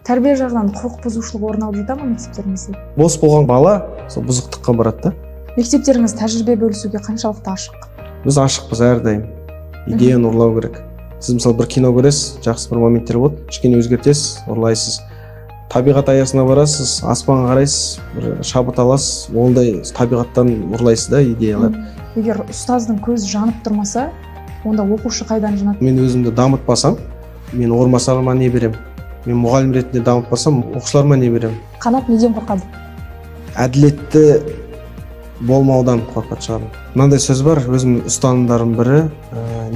тәрбие жағынан құқық бұзушылық орын алып жата ма мектептеріңізде? Бос болған бала сол бұзықтыққа барады да. Мектептеріңіз тәжірибе бөлісуге қаншалықты ашық? Біз ашықпыз әрдайым. Идеяны ұрлау керек. Сіз мысалы бір кино көресіз, жақсы бір моменттер болады, кішкене өзгертесіз, ұрлайсыз. Табиғат аясына барасыз, аспанға қарайсыз, бір шабыт аласыз, ондай табиғаттан ұрлайсыз да идеялар. Егер ұстаздың көзі жанып тұрмаса, онда оқушы қайдан жанады? Мен өзімді дамытпасам, мен орынбасарыма не берем? Мен мұғалім ретінде дамытпасам, оқушыларыма не берем? Қанат неден қорқады? Әділетті болмаудан қорқады шығар. Мынандай сөз бар, өзімнің ұстанымдарым бірі,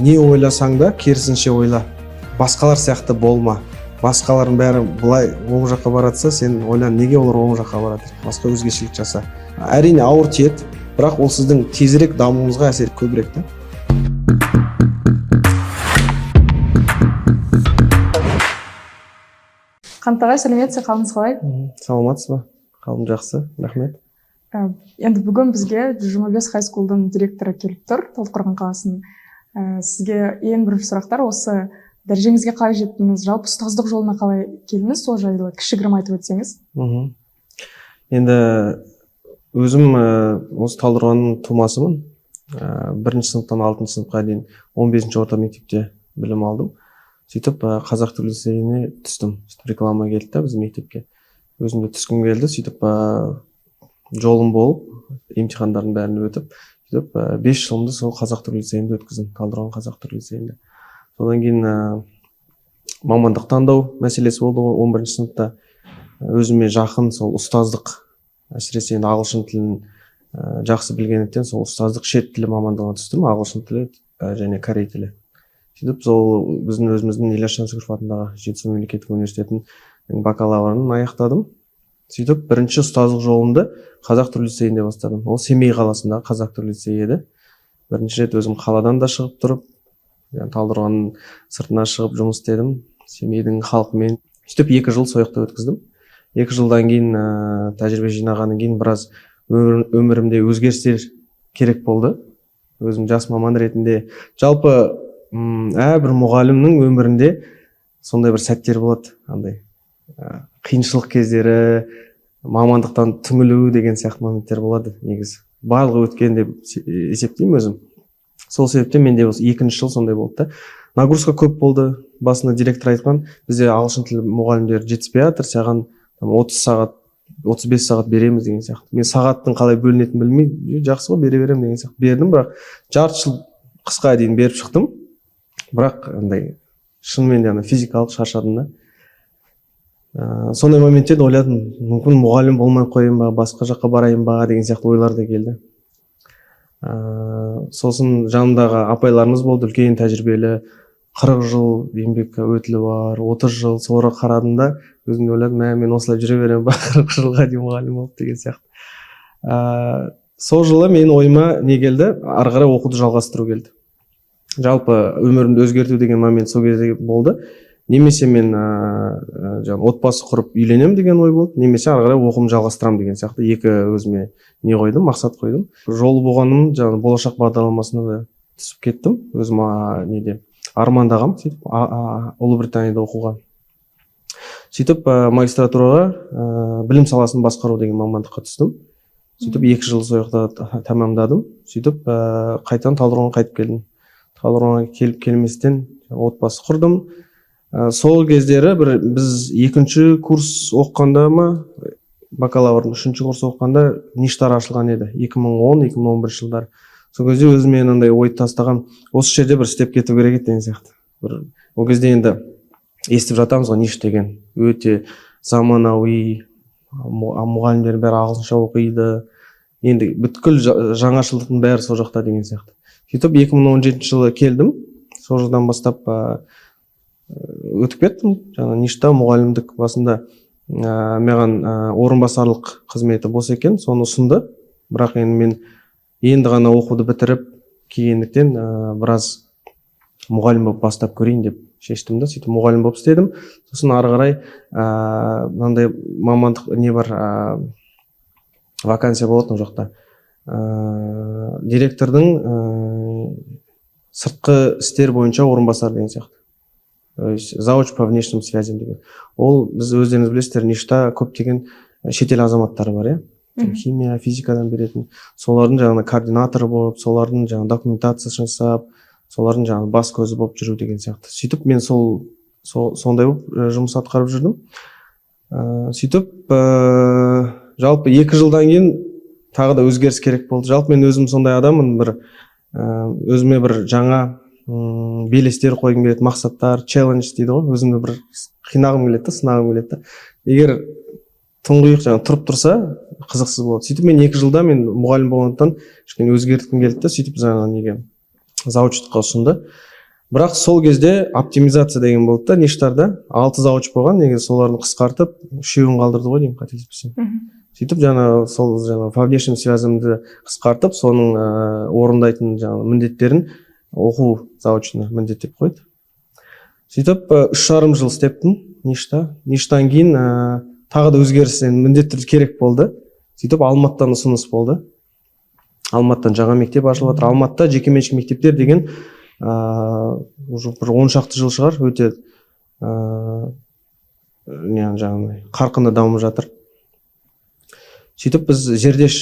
не ойласаң да керісінше ойла. Басқалар сияқты болма. Басқалардың бәрі былай оң жаққа баратса, сен ойлан, неге олар оң жаққа барады? Басқа өзгешелік жаса. Әрине ауыр тиеді, бірақ ол сіздің тезірек дамуыңызға әсер көбірек та. Қанат ағай, сәлеметсіз, қалыңыз қалай? Саламатсыз ба? Қалым жақсы, рахмет. Енді бүгін бізге 25 хайскулдың директоры келіп тұр, Талдықорған қаласының. Сізге ең бірінші сұрақтар осы дәрежеңізге қалай жеттіңіз, жалпы ұстаздық жолына қалай келдіңіз, сол жайлы кішігірім айтып өтсеңіз. Енді өзім осы Талдықорғанның тумасымын. Бірінші сыныптан 6-шы сыныпқа дейін 15-ші орта мектепте білім алдым. Сөйтіп қазақ тілі лицейіне түстім. Реклама келді да біздің мектепке. Өзімде түскім келді, сөйтіп жолым болып, емтихандардың бәрін өтіп, сөйтіп 5 жылымды сол қазақ тілі лицейінде өткіздім, Талдықорған қазақ тілі лицейінде. Содан кейін мамандық таңдау мәселесі болды 11-ші сыныпта. Өзіме жақын сол ұстаздық, әсіресе ағылшын тілін жақсы білгендіктен сол ұстаздық шет тілі мамандығына түстім, ағылшын тілі және корей тілі. Сөйтіп сол біздің өзіміздің Ильяс Жансүгіров атындағы Жетісу мемлекеттік университетінің бакалаврын аяқтадым. Сөйтіп бірінші ұстаздық жолымды қазақ тілі лицейінде бастадым. Ол Семей қаласындағы қазақ тілі лицейі еді. Бірінші рет өзім қаладан да шығып тұрып, Талдықорғанның сыртына шығып жұмыс істедім, Семейдің халқымен. Сөйтіп 2 жыл сол жақта өткіздім. 2 жылдан кейін тәжірибе жинағаннан кейін біраз өмірімде өзгерістер керек болды. Өзім жас маман ретінде жалпы әрбір мұғалімнің өмірінде сондай бір сәттер болады, андай қиыншылық кездері, мамандықтан түңілу деген сияқты моменттер болады негізі. Барлығы өткен деп есептеймін өзім. Сол себептен менде осы 2-ші жыл сондай болды да. Нагрузка көп болды. Басында директор айтқан, бізде ағылшын тілі мұғалімдері жетіспей жатыр, саған 30 сағат, 35 сағат береміз деген сияқты. Мен сағаттың қалай бөлінетінін білмей, жақсы ғой, бере беремін деген сияқты. Бердім, бірақ жарты жыл қысқа дейін беріп шықтым. Бірақ андай шынымен де физикалық шаршадым да. Сондай моментте ойладым, мүмкін мұғалім болмай қойын ба, басқа жаққа барайын ба деген сияқты ойлар да келді. Сосын жанымдағы апайларымыз болды, үлкен тәжірибелі, 40 жыл еңбек өтілі бар, 30 жыл сора қарадым да, өзімде ойладым, мен осылай жүре беремін ба, 40 жылға дейін мұғалім болып деген сияқты. Сол жылы мен ойыма не келді, ары қарай оқуды жалғастыру келді. Жалпы өмірімді өзгерту деген момент сол кезде болды. Немесе мен отбасы құрып үйленем деген ой болды, немесе ары қарай оқуымды жалғастырам деген сияқты екі өзіме не қойдым, мақсат қойдым. Жолы болғаным болашақ бағдарламасына да түсіп кеттім. Өзім неде армандағам, сөйтіп Ұлыбританияда оқуға. Сөйтіп магистратураға білім саласын басқару деген мамандыққа түстім. Сөйтіп 2 жыл сол жақта тамамдадым. Сөйтіп қайтадан Талдықорғанға қайтып келдім. Талдықорғанға келіп келместен отбасы құрдым. Сол кездері біз 2-ші курс оқығанда ма, бакалаврдың 3-ші курс оқығанда ништар ашылған еді, 2010-2011 жылдар. Сол кезде өзіме андай ой тастаған, осы жерде бір істеп кету керек еді деген сияқты. Ол кезде енді естіп жатамыз ғой, ниш деген өте заманауи, мұғалімдер бәрі ағылшынша оқиды, енді бүткіл жаңашылдықтың бәрі сол жақта деген сияқты. Сөйтіп 2017 жылы келдім, сол жылдан бастап өтіп кеттім. Жаңа ништа мұғалімдік басында маған орынбасарлық қызметі бос екен, соны ұсынды. Бірақ енді мен енді ғана оқуды бітіріп келгендіктен біраз мұғалім болып бастап көрейін деп шештім да, сөйтіп мұғалім болып істедім. Сосын ары қарай мынандай мамандық не бар, вакансия болатын ол жақта. Директордың сыртқы істер бойынша орынбасар деген сияқты. зауч по внешним связям деген. Ол біз өздеріңіз білесіздер, ништа көптеген шетел азаматтары бар, химия, физикадан беретін, солардың жаңағы координаторы болып, солардың жаңағы документациясын жасап, солардың жаңағы бас көзі болып жүру деген сияқты. Сөйтіп мен сондай болып жұмыс атқарып жүрдім. Сөйтіп жалпы 2 жылдан кейін тағы да өзгеріс керек болды. Жалпы мен өзім сондай адаммын, өзіме бір жаңа белестер қойғым келеді, мақсаттар, челлендж дейді ғой, өзімді бір қинағым келеді, сынағым келеді. Егер тұңғиық жаңа тұрып тұрса, қызықсыз болады. Сөйтіп мен 2 жылда мен мұғалім болғандықтан кішкене өзгерткім келді, сөйтіп жаңа неге заучтыққа ұсынды. Бірақ сол кезде оптимизация деген болды да, ништарда 6 зауч болған, неге соларын қысқартып 3-еуін қалдырды ғой деймін, қателеспесем. Сөйтіп сол по внешним связімді қысқартып, соның орындайтын міндеттерін оқу заучына міндеттеп қойды. Сөйтіп 3,5 жыл істептім ништан кейін тағы да өзгеріс міндетті керек болды. Сөйтіп Алматыдан ұсыныс болды. Алматыдан жаңа мектеп ашылып жатыр. Алматыда жекеменшік мектептер деген уже бір 10 шақты жыл шығар, өте қарқынды дамып жатыр. Сөйтіп біз Жердеш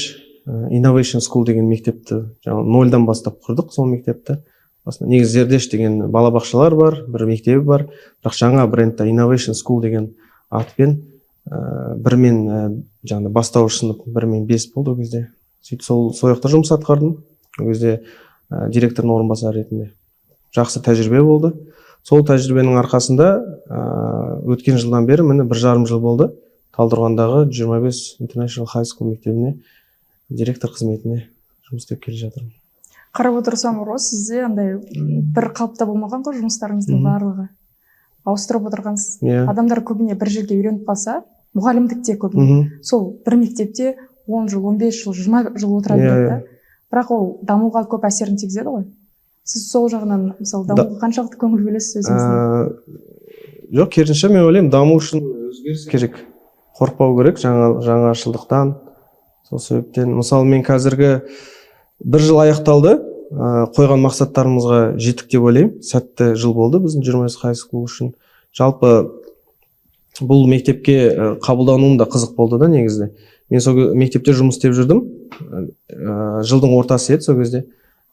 Innovation School деген мектепті нольдан бастап құрдық, сол мектепті. Негізі Жердеш деген балабақшалар бар, бір мектебі бар, бірақ жаңа брендті Innovation School деген атпен бірмен бастауыш сынып 1-5 болды ол кезде. Сөйтіп сол жақта жұмыс атқардым. Ол кезде директордың орынбасары ретінде. Жақсы тәжірибе болды. Сол тәжірибенің арқасында өткен жылдан бері міне 1,5 жыл болды. Талдықорғандағы 25 International High School мектебіне директор қызметіне жұмыс істеп келе жатырмын. Қарап отырсам, сізде андай бір қалыпта болмаған ғой жұмыстарыңыздың барлығы. Ауыстырып отырғансыз. Адамдар көбіне бір жерге үйреніп қалса, мұғалімдікте көбіне. Сол бір мектепте 10 жыл, 15 жыл, 20 жыл отыра береді. Бірақ ол дамуға көп әсерін тигізеді ғой. Сіз сол жағынан, мысалы, дамуға қаншалықты көңіл бөлесіз өзіңіздің? Жоқ, керісінше мен ойлаймын, даму үшін өзгеріс керек. Қорықпау керек жаңашылдықтан. Сол себептен, мысалы, мен қазіргі 1 жыл аяқталды, қойған мақсаттарымызға жеттік деп ойлаймын. Сәтті жыл болды біздің 20 High School үшін. Жалпы бұл мектепке қабылдануым да қызық болды да негізде. Мен сол мектепте жұмыс істеп жүрдім. Жылдың ортасы еді сол кезде.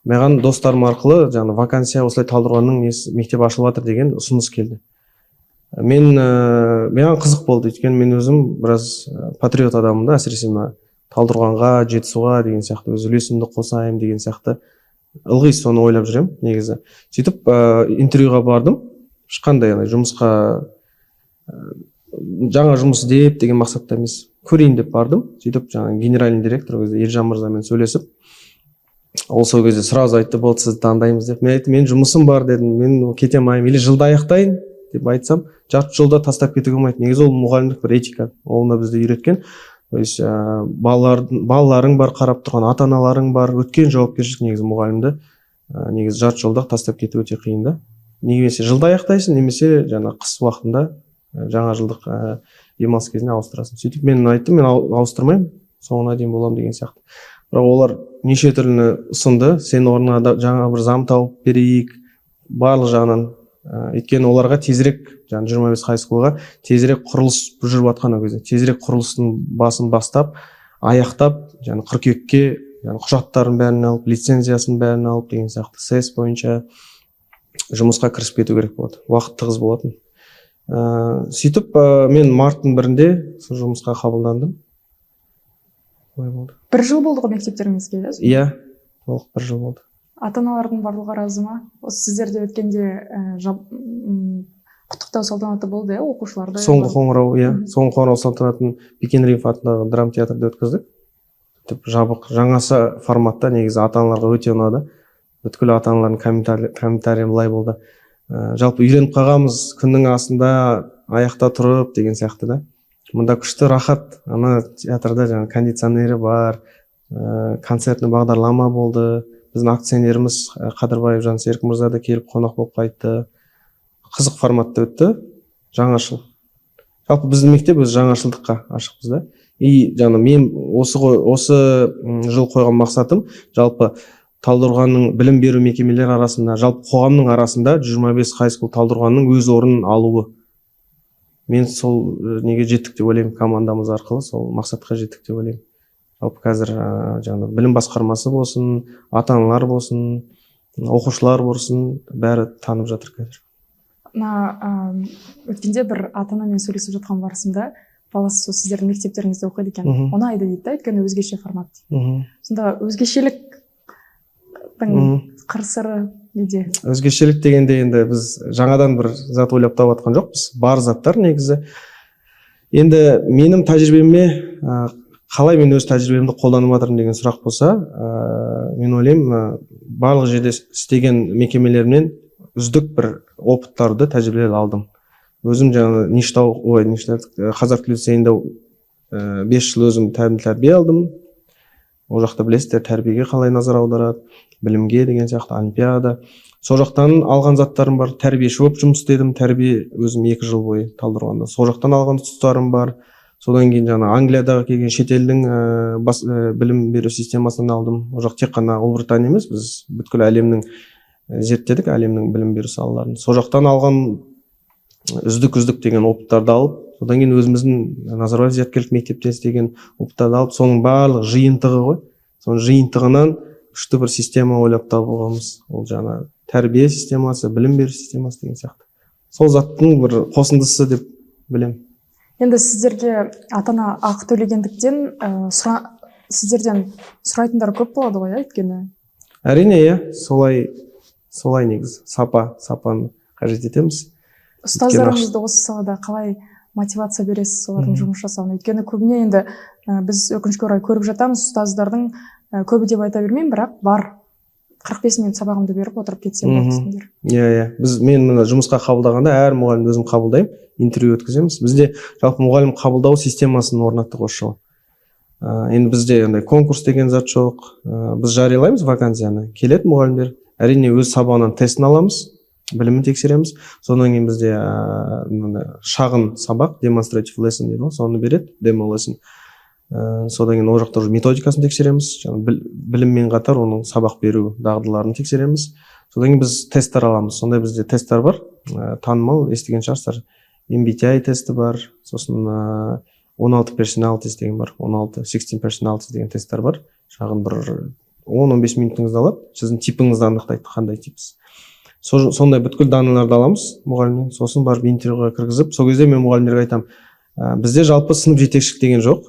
Маған достарым арқылы вакансия осылай Талдықорғанның мектеп ашылып жатыр деген ұсыныс келді. Маған қызық болды, өйткені мен өзім біраз патриот адаммын да, әсіресе Талдықорғанға, Жетісуға деген сияқты өз үлесімді қосайын деген сияқты ылғи соны ойлап жүремін негізі. Сөйтіп интервьюға бардым. Ешқандай жұмысқа жаңа жұмыс іздеп деген мақсатта емес, көрейін деп бардым. Сөйтіп генеральный директор Елжан мырзамен сөйлесіп, ол сол кезде сразу айтты, болды, сізді таңдаймыз деп. Мен айттым, мен жұмысым бар дедім, мен кете алмаймын, или жылда аяқтайын деп айтсам, жарты жолда тастап кетуге болмайды. Негізі ол мұғалімдік бір этика, оны бізді үйреткен. Балаларың бар, қарап тұрған ата-аналарың бар, өткен жауапкершілік негізі мұғалімді негізі жарты жолда тастап кету өте қиын да. Немесе жылда аяқтайсың, немесе қыс уақытында жаңа жылдық демалыс кезінде ауыстырасың. Сөйтіп мен айттым, мен ауыстырмаймын, соңына дейін боламын деген сияқты. Бірақ олар неше түрлі ұсынды, сен орнына жаңа бір зам тауып берейік, барлық жағынан. Өйткені оларға тезірек, 25 High School'ға тезірек құрылыс жүріп жатқан ол кезде. Тезірек құрылыстың басын бастап, аяқтап, қыркүйекке құжаттарын бәрін алып, лицензиясын бәрін алып деген сияқты. СС бойынша жұмысқа кірісіп кету керек болады. Уақыт тығыз болатын. Сөйтіп, мен марттың 1-інде жұмысқа қабылдандым. Бір жыл болды ғой мектептеріңізге? Иә, толық 1 жыл болды. Ата-аналардың барлығы разы ма? Сіздерде өткенде құттықтау салтанаты болды, оқушыларды? Соңғы қоңырау салтанатын Бекенриев атындағы драма театрда өткіздік. Жабық, жаңасы форматта негізі ата-аналарға өте ұнады. Бүткіл ата-аналардың комментарийі былай болды. Жалпы үйреніп қалғанбыз, күннің астында аяқта тұрып деген сияқты да. Мұнда күшті рахат, ана театрда кондиционері бар, концертный бағдарлама болды. Біздің акционеріміз Қадырбаев Жансерік мырза да келіп қонақ болып қайтты. Қызық форматта өтті, жаңашыл. Жалпы біздің мектеп өз жаңашылдыққа ашықпыз да. И мен осы жыл қойған мақсатым, жалпы Талдықорғанның білім беру мекемелері арасында, жалпы қоғамның арасында 25 high school Талдықорғанның өз орнын алуы. Мен сол неге жеттік деп ойлаймын, командамыз арқылы сол мақсатқа жеттік деп ойлаймын. Жалпы қазір жаңағы білім басқармасы болсын, ата-аналар болсын, оқушылар болсын, бәрі танып жатыр қазір. Өткенде бір ата-анамен сөйлесіп жатқан барысында, баласы сол сіздердің мектептеріңізде оқиды екен. Ұнайды дейді да, өйткені өзгеше формат. Сонда өзгешеліктің қыр-сыры неде? Өзгешелік дегенде енді біз жаңадан бір зат ойлап тауып жатқан жоқпыз. Бар заттар негізі. Енді менің тәжірибеме қалай мен өз тәжірибемді қолданып жатырмын деген сұрақ болса, мен ойлаймын, барлық жерде істеген мекемелерімнен үздік бір опыттарды, тәжірибелерді алдым. Өзім жаңағы Қазақ лицейінде 5 жыл өзім тәрбие алдым. Ол жақта білесіздер, тәрбиеге қалай назар аударады, білімге деген сияқты, олимпиада. Сол жақтан алған заттарым бар. Тәрбиеші болып жұмыс істедім. Тәрбие өзім 2 жыл бойы Талдықорғанда. Сол жақтан алған тұстарым бар. Содан кейін жаңа Англиядағы келген шетелдің білім беру системасынан алдым. Ол жақ тек қана Ұлыбритания емес, біз бүткіл әлемнің зерттедік, әлемнің білім беру салаларын. Сол жақтан алған үздік деген опыттарды алып, содан кейін өзіміздің Назарбаев зияткерлік мектепте істеген опыттарды алып, соның барлық жиынтығы ғой. Соның жиынтығынан күшті бір система ойлап табуғамыз. Ол жаңа тәрбие системасы, білім беру системасы деген сияқты. Сол заттың бір қосындысы деп білем. Енді сіздерге ата-ана ақы төлегендіктен сіздерден сұрайтындар көп болады ғой, өйткені? Әрине, солай негізі. Сапаны қажет етеміз. Ұстаздарыңызды осы салада қалай мотивация бересіз солардың жұмыс жасауына? Өйткені көбіне енді біз өкінішке орай көріп жатамыз, ұстаздардың көбі деп айта бермеймін, бірақ бар 45 минут сабағымды беріп отырып кетсем болады. Мен мына жұмысқа қабылдағанда әр мұғалімді өзім қабылдаймын, интервью өткіземіз. Бізде жалпы мұғалім қабылдау системасын орнаттық осы жылы. Енді бізде конкурс деген зат жоқ. Біз жариялаймыз вакансияны. Келеді мұғалімдер, әрине өз сабағынан тестін аламыз, білімін тексереміз. Содан кейін бізде шағын сабақ, demonstrative lesson дейді ғой, соны береді, demo lesson. Содан кейін ол жақта методикасын тексереміз, біліммен қатар оның сабақ беру дағдыларын тексереміз. Содан кейін біз тесттер аламыз. Сондай бізде тесттер бар, танымал, естіген шығарсыздар. MBTI тесті бар, сосын 16 personalities деген бар, 16 personalities деген тесттер бар. Шағын бір 10-15 минутыңызды алады, сіздің типіңізді анықтайды, қандай типсіз. Сондай бүткіл даныларды аламыз мұғалімнен, сосын барып интервьюға кіргізіп, сол кезде мен мұғалімдерге айтам, бізде жалпы сынып жетекшілік деген жоқ.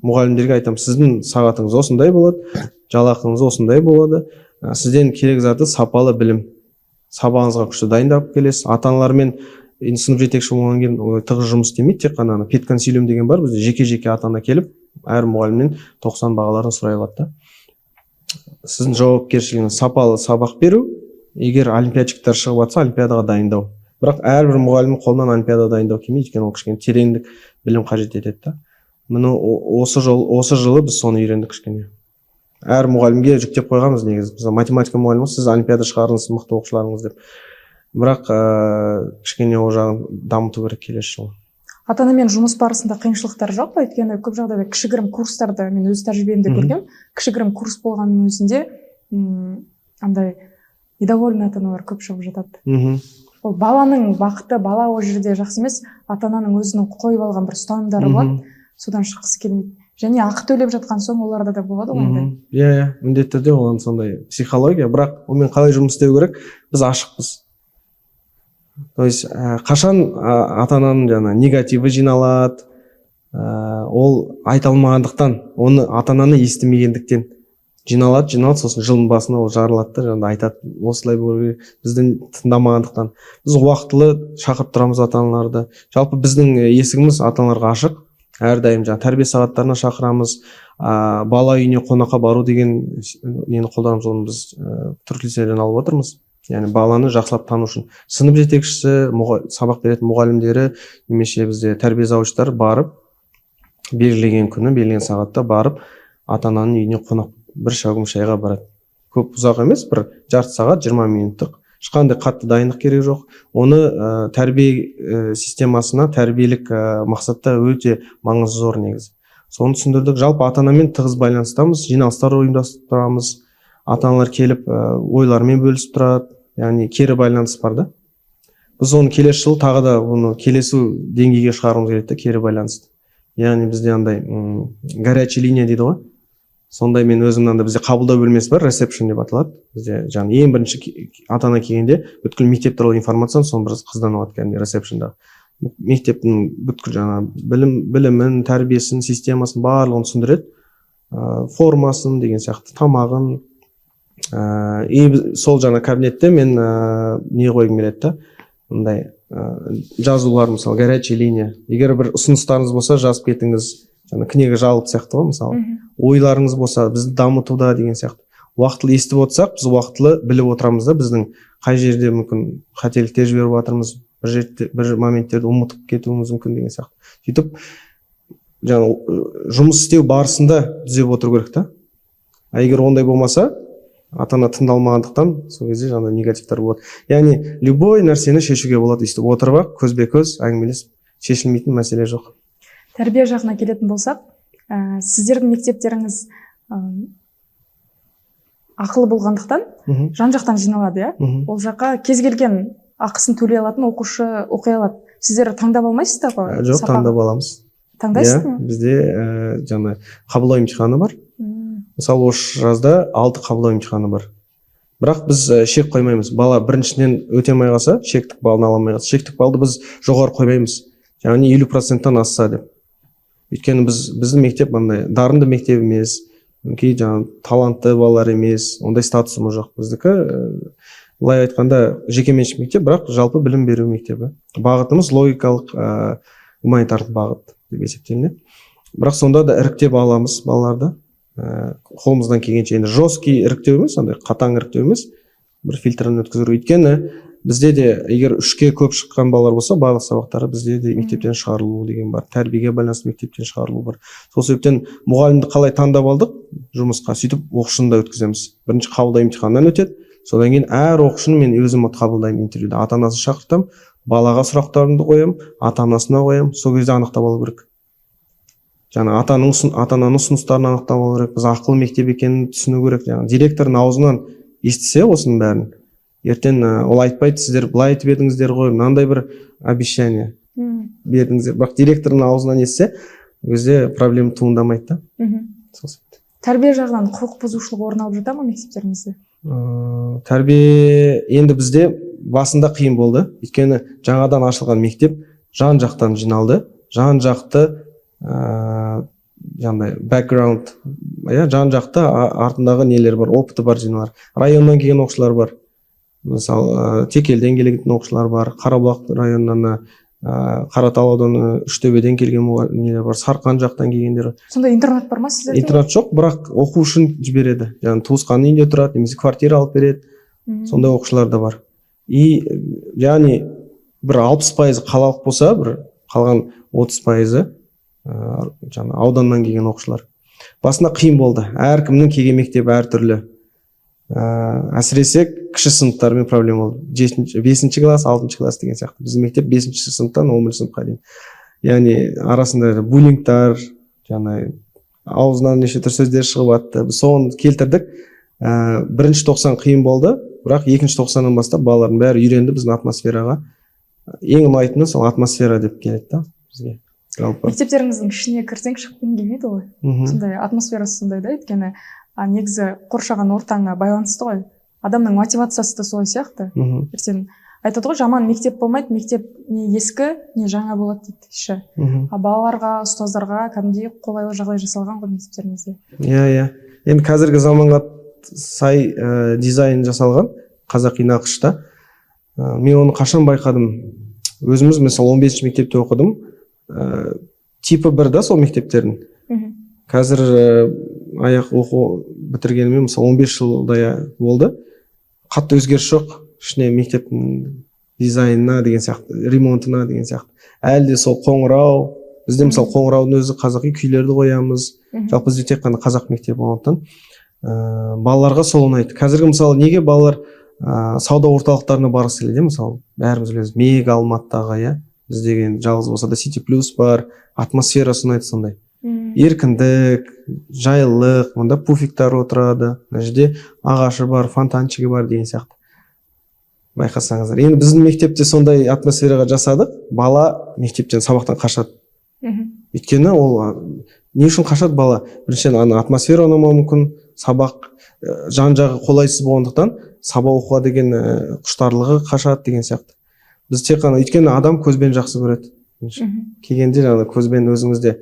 Мұғалімдерге айтам, сіздің сағатыңыз осындай болады, жалақыңыз осындай болады, сізден керек заты сапалы білім. Сабағыңызға күшті дайындап келесіз. Ата-аналармен сынып жетекші болған кейін тығыз жұмыс істемейді, тек қана педконсилиум деген бар, бізде жеке-жеке ата-ана келіп, әр мұғалімнен 90 бағаларын сұрай алады. Сіздің жауапкершілігіңіз сапалы сабақ беру, егер олимпиадчиктер шығып жатса, олимпиадаға дайындау. Бірақ әрбір мұғалімнің қолынан олимпиадаға дайындау келмейді, өйткені ол кішкене тереңдік білім қажет етеді. Міне осы жылы біз соны үйрендік кішкене. Әр мұғалімге жүктеп қойғанбыз негізі. Біз математика мұғалімі, сіз олимпиада шығарыңыз, мықты оқушыларыңыз деп. Бірақ кішкене ол жағын дамыту керек келесі жылы. Ата-анамен жұмыс барысында қиыншылықтар жоқ па? Өйткені көп жағдайда кішігірім курстарды мен өз тәжірибемде көргем. Кішігірім курс болғанның өзінде андай недовольный ата-аналар көп шығып жатады. Ол баланың бақыты, бала ол жерде жақсы емес, ата-ананың өзінің қойып алған бір ұстанымдары болады, содан шыққысы келмейді. Және ақы төлеп жатқан соң оларда да болады ғой. Міндетті түрде оған сондай психология, бірақ онымен қалай жұмыс істеу керек? Біз ашықпыз. То есть қашан ата-ананың жаңа негативі жиналады, ол айта алмағандықтан, оны ата-ананы естімегендіктен жиналады, сосын жылдың басына ол жарылады, жаңағыдай айтады, осылай болу керек, біздің тыңдамағандықтан. Біз уақытылы шақырып тұрамыз ата-аналарды. Жалпы біздің есігіміз ата-аналарға ашық. Әрдайым жаңа тәрбие сағаттарына шақырамыз, бала үйіне қонаққа бару деген нені қолданамыз, оны біз түрік лицейден алып отырмыз. Яғни баланы жақсылап тану үшін. Сынып жетекшісі, сабақ беретін мұғалімдері, немесе бізде тәрбие завучтары барып, белгілеген күні, белгілеген сағатта барып, ата-ананың үйіне қонақ бір шәугім шайға барады. Көп ұзақ емес, бір жарты сағат, 20 минуттық. Ешқандай қатты дайындық керек жоқ. Оны тәрбие системасына, тәрбиелік мақсатта өте маңызы зор негізі. Соны түсіндірдік. Жалпы ата-анамен тығыз байланыстамыз, жиналыстар ұйымдастырамыз. ата-аналар келіп ойларымен бөлісіп тұрады, яғни кері байланыс бар да. Біз оны келесі жыл тағы да оны келесі деңгейге шығаруымыз керек та, кері байланысты. Яғни бізде андай горячая линия дейді ғой. Сондай мен өзімнен бізде қабылдау бөлмесі бар, ресепшн деп аталады. Бізде жаңағы ең бірінші ата-ана келгенде бүткіл мектеп туралы информацияны соны бір қыздан алады кәдімгі ресепшнда. Мектептің бүткіл жаңағы білімін, тәрбиесін, системасын барлығын түсіндіреді. Формасын деген сияқты, тамағын. Сол жаңа кабинетте мен не қойғым келеді да, мындай жазулар, мысалы горячая линия. Егер бір ұсыныстарыңыз болса жазып кетіңіз. Жаңа книга жалоб сияқты ғой, мысалы. Ойларыңыз болса, бізді дамытуда деген сияқты. Уақытылы естіп отырсақ, біз уақытылы біліп отырамыз да, біздің қай жерде мүмкін қателіктер жіберіп жатырмыз, бір моменттерді ұмытып кетуіміз мүмкін деген сияқты. Сөйтіп, жаңа жұмыс істеу барысында түзеп отыру керек та. Егер ондай болмаса, ата-ана тыңдалмағандықтан сол кезде жаңа негативтер болады. Яғни любой нәрсені шешуге болады, өйстіп отырып, көзбе-көз әңгімелесіп, шешілмейтін мәселе жоқ. Тәрбие жағына келетін болсақ, сіздердің мектептеріңіз ақылы болғандықтан жан-жақтан жиналады, иә? Ол жаққа кез келген ақысын төлей алатын оқушы оқи алады. Сіздер таңдап алмайсыздар ғой? Жоқ, таңдап аламыз. Таңдайсыз ба? Бізде жаңа қабылдау емтиханы бар. Мысалы, осы жазда 6 қабылдау емтиханы бар. Бірақ біз шек қоймаймыз. Бала біріншіден өте алмай қалса, шектік балын ала алмай қалса, шектік балды біз жоғары қоймаймыз. Яғни 50%-тан асса деп. Өйткені біздің мектеп мындай дарынды мектеп емес, жаңағы талантты балалар емес, ондай статусымыз жоқ. Біздікі былай айтқанда жекеменшік мектеп, бірақ жалпы білім беру мектебі. Бағытымыз логикалық, гуманитарлық бағыт деп есептелінеді. Бірақ сонда да іріктеп аламыз балаларды. Қолымыздан келгенше, енді жесткий іріктеу емес, андай қатаң іріктеу емес, бір фильтрден өткізу. Өйткені бізде де егер 3-ке көп шыққан балалар болса, барлық сабақтары бізде де мектептен шығарылу деген бар. Тәрбиеге байланысты мектептен шығарылу бар. Сол себептен мұғалімді қалай таңдап алдық жұмысқа, сөйтіп оқушыны да өткіземіз. Бірінші қабылдау емтиханынан өтеді. Содан кейін әр оқушыны мен өзім қабылдаймын интервьюда. Ата-анасын шақыртамын, балаға сұрақтарымды қоямын, ата-анасына қоямын. Сол кезде анықтап алу керек. Жаңа ата-ананың ұсыныстарын анықтап алу керек. Біз ақылы мектеп екенін түсіну керек. Жаңа директордың аузынан естісе осының бәрін, ертең ол айтпайды, сіздер былай айтып едіңіздер ғой, мынандай бір обещание бердіңіздер. Бірақ директордың аузынан естісе, өзде проблема туындамайды да. Тәрбие жағынан құқық бұзушылық орын алып жата ма мектептеріңізде? Тәрбие енді бізде басында қиын болды. Өйткені жаңадан ашылған мектеп жан-жақтан жиналды. Жан-жақты жаңағыдай бэкграунд, жан-жақты артындағы нелер бар, опыты бар жиналар. Районнан келген оқушылар бар. Мысалы, Текелден келген оқушылар бар, Қарабұлақ районынан, Қаратал ауданы, Үштөбеден келген нелер бар, Сарқан жақтан келгендер. Сонда интернат бар ма сіздерде? Интернат жоқ, бірақ оқу үшін жібереді. Яғни туысқанның үйінде тұрады, немесе квартира алып береді. Сондай оқушылар да бар. Яғни бір 60% қалалық болса, бір қалған 30% жаңа ауданнан келген оқушылар. Басында қиын болды. Әркімнің келген мектебі әртүрлі. Әсіресе кіші сыныптармен проблема болды. 5-ші класс, 6-ші класс деген сияқты. Біздің мектеп 5-ші сыныптан 10-ші сыныпқа дейін. Яғни арасында буллингтар, жаңа аузынан неше түрлі сөздер шығып жатты. Біз соны келтірдік. Бірінші тоқсан қиын болды, бірақ екінші тоқсаннан бастап балалардың бәрі үйренді біздің атмосфераға. Ең ұнайтыны сол атмосфера деп келеді да бізге. Мектептеріңіздің ішіне кірсең шыққың келмейді ғой. Сондай атмосферасы сондай да, өйткені негізі қоршаған ортаңа байланысты ғой. Адамның мотивациясы да солай сияқты. Ертең айтады ғой, жаман мектеп болмайды, мектеп не ескі, не жаңа болады дейді іші. Балаларға, ұстаздарға кәдімгідей қолайлы жағдай жасалған ғой мектептеріңізде. Иә. Енді қазіргі заманға сай дизайн жасалған қазақи нақышта. Мен оны қашан байқадым? Өзіміз мысалы 15-ші мектепте оқыдым. Типі бір да сол мектептердің. Қазір аяқ оқу бітіргеніме мысалы 15 жылдай болды. Қатты өзгеріс жоқ. Ішіне мектептің дизайнына деген сияқты, ремонтына деген сияқты. Әлде сол қоңырау, бізде мысалы қоңыраудың өзі қазақи күйлерді қоямыз. Жалпы бізде тек қана қазақ мектебі болғандықтан балаларға сол ұнайды. Қазіргі мысалы неге балалар сауда орталықтарына барғысы келеді, мысалы бәріміз білеміз, Мега Алматыдағы, біздегі жалғыз болса да City Plus бар, атмосферасы ұнайды сондай. еркіндік, жайлылық, мында пуфиктар отырады, мына жерде ағашы бар, фонтанчигі бар деген сияқты. Байқасаңыздар. Енді біздің мектепте сондай атмосфераға жасадық, бала мектептен сабақтан қашады. Өйткені ол не үшін қашады бала? Біріншіден ана атмосфера ұнамауы мүмкін, сабақ жан-жағы қолайсыз болғандықтан сабақ оқуға деген құштарлығы қашады деген сияқты. Біз тек қана өйткені адам көзбен жақсы көреді. Келгенде жаңағы көзбен өзіңізде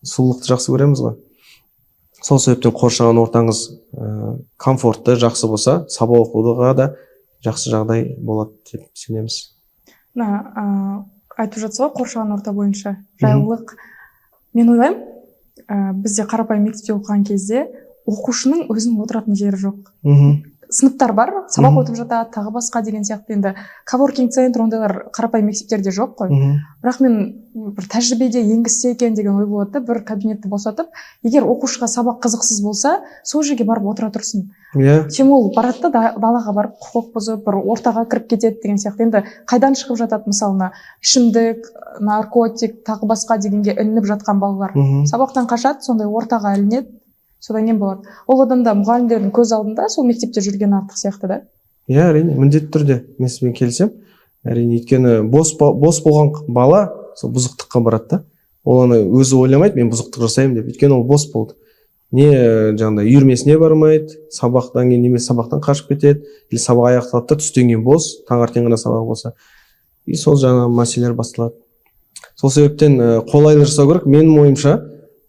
сұлулықты жақсы көреміз ғой. Сол себептен қоршаған ортаңыз комфортты, жақсы болса, сабақ оқуға да жақсы жағдай болады деп сенеміз. Айтып жатсыз ғой қоршаған орта бойынша жайлылық. Мен ойлаймын, бізде қарапайым мектепте оқыған кезде оқушының өзінің отыратын жері жоқ. Сыныптар бар, сабақ өтіп жатады, тағы басқа деген сияқты. Енді коворкинг центр ондайлар қарапайым мектептерде жоқ қой. Бірақ мен бір тәжірибеде енгізсе екен деген ой болады да, бір кабинетті босатып, егер оқушыға сабақ қызықсыз болса, сол жерге барып отыра тұрсын. Чем ол барады да далаға барып құқық бұзып, бір ортаға кіріп кетеді деген сияқты. Енді қайдан шығып жатады мысалына ішімдік, наркотик, тағы басқа дегенге ілініп жатқан балалар. Сабақтан қашады, сондай ортаға ілінеді. Содан кейін болады. Ол адамда мұғалімдердің көз алдында сол мектепте жүрген артық сияқты да? Иә, әрине, міндетті түрде мен сізбен келісемін. Әрине, өйткені бос болған бала сол бұзықтыққа барады да. Ол аны өзі ойламайды, мен бұзықтық жасаймын деп. Өйткені ол бос болды. Не жаңағыдай үйірмесіне бармайды, сабақтан кейін немесе сабақтан қашып кетеді, или сабақ аяқталады да түстен кейін бос, таңертең ғана сабақ болса. И сол жаңағы мәселелер басталады. Сол себептен қолайлы жасау керек. Менің ойымша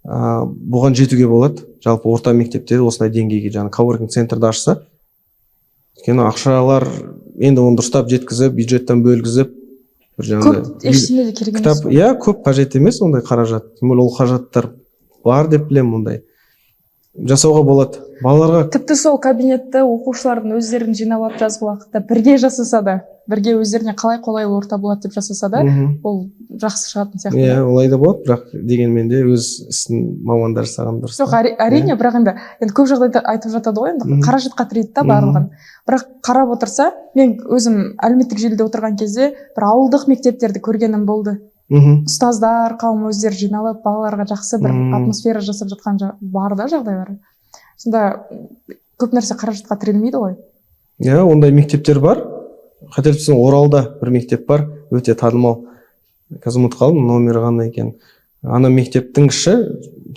бұған жетуге болады. Жалпы орта мектепте осындай деңгейге жаңа коворкинг центрді ашса, өйткені ақшалар енді оны дұрыстап жеткізіп, бюджеттен бөлгізіп, бір жаңағыдай көп ештеңе де керек емес. Иә, көп қажет емес ондай қаражат. Тем более ол қаражаттар бар деп білемін, ондай жасауға болады. Балаларға тіпті сол кабинетті оқушылардың өздерін жинап алып жазғы уақытта бірге жасаса да, бірге өздеріне қалай қолайлы орта болады деп жасаса да, ол жақсы шығатын сияқты. Иә, олай да болады, бірақ дегенмен де өз ісін мамандар жасаған дұрыс. Жоқ, әрине, бірақ енді көп жағдайда айтып жатады ғой, енді қаражатқа тірейді да барлығын. Бірақ қарап отырса, мен өзім әлеуметтік желіде отырған кезде бір ауылдық мектептерді көргенім болды. Ұстаздар қауым өздері жиналып балаларға жақсы бір атмосфера жасап жатқан бар да жағдайлары. Сонда көп нәрсе қаражатқа тірелмейді ғой. Иә, ондай мектептер бар. Қателеспесем, Оралда бір мектеп бар, өте танымал. Қазір ұмытып қалдым, номері қандай екен. Ана мектептің іші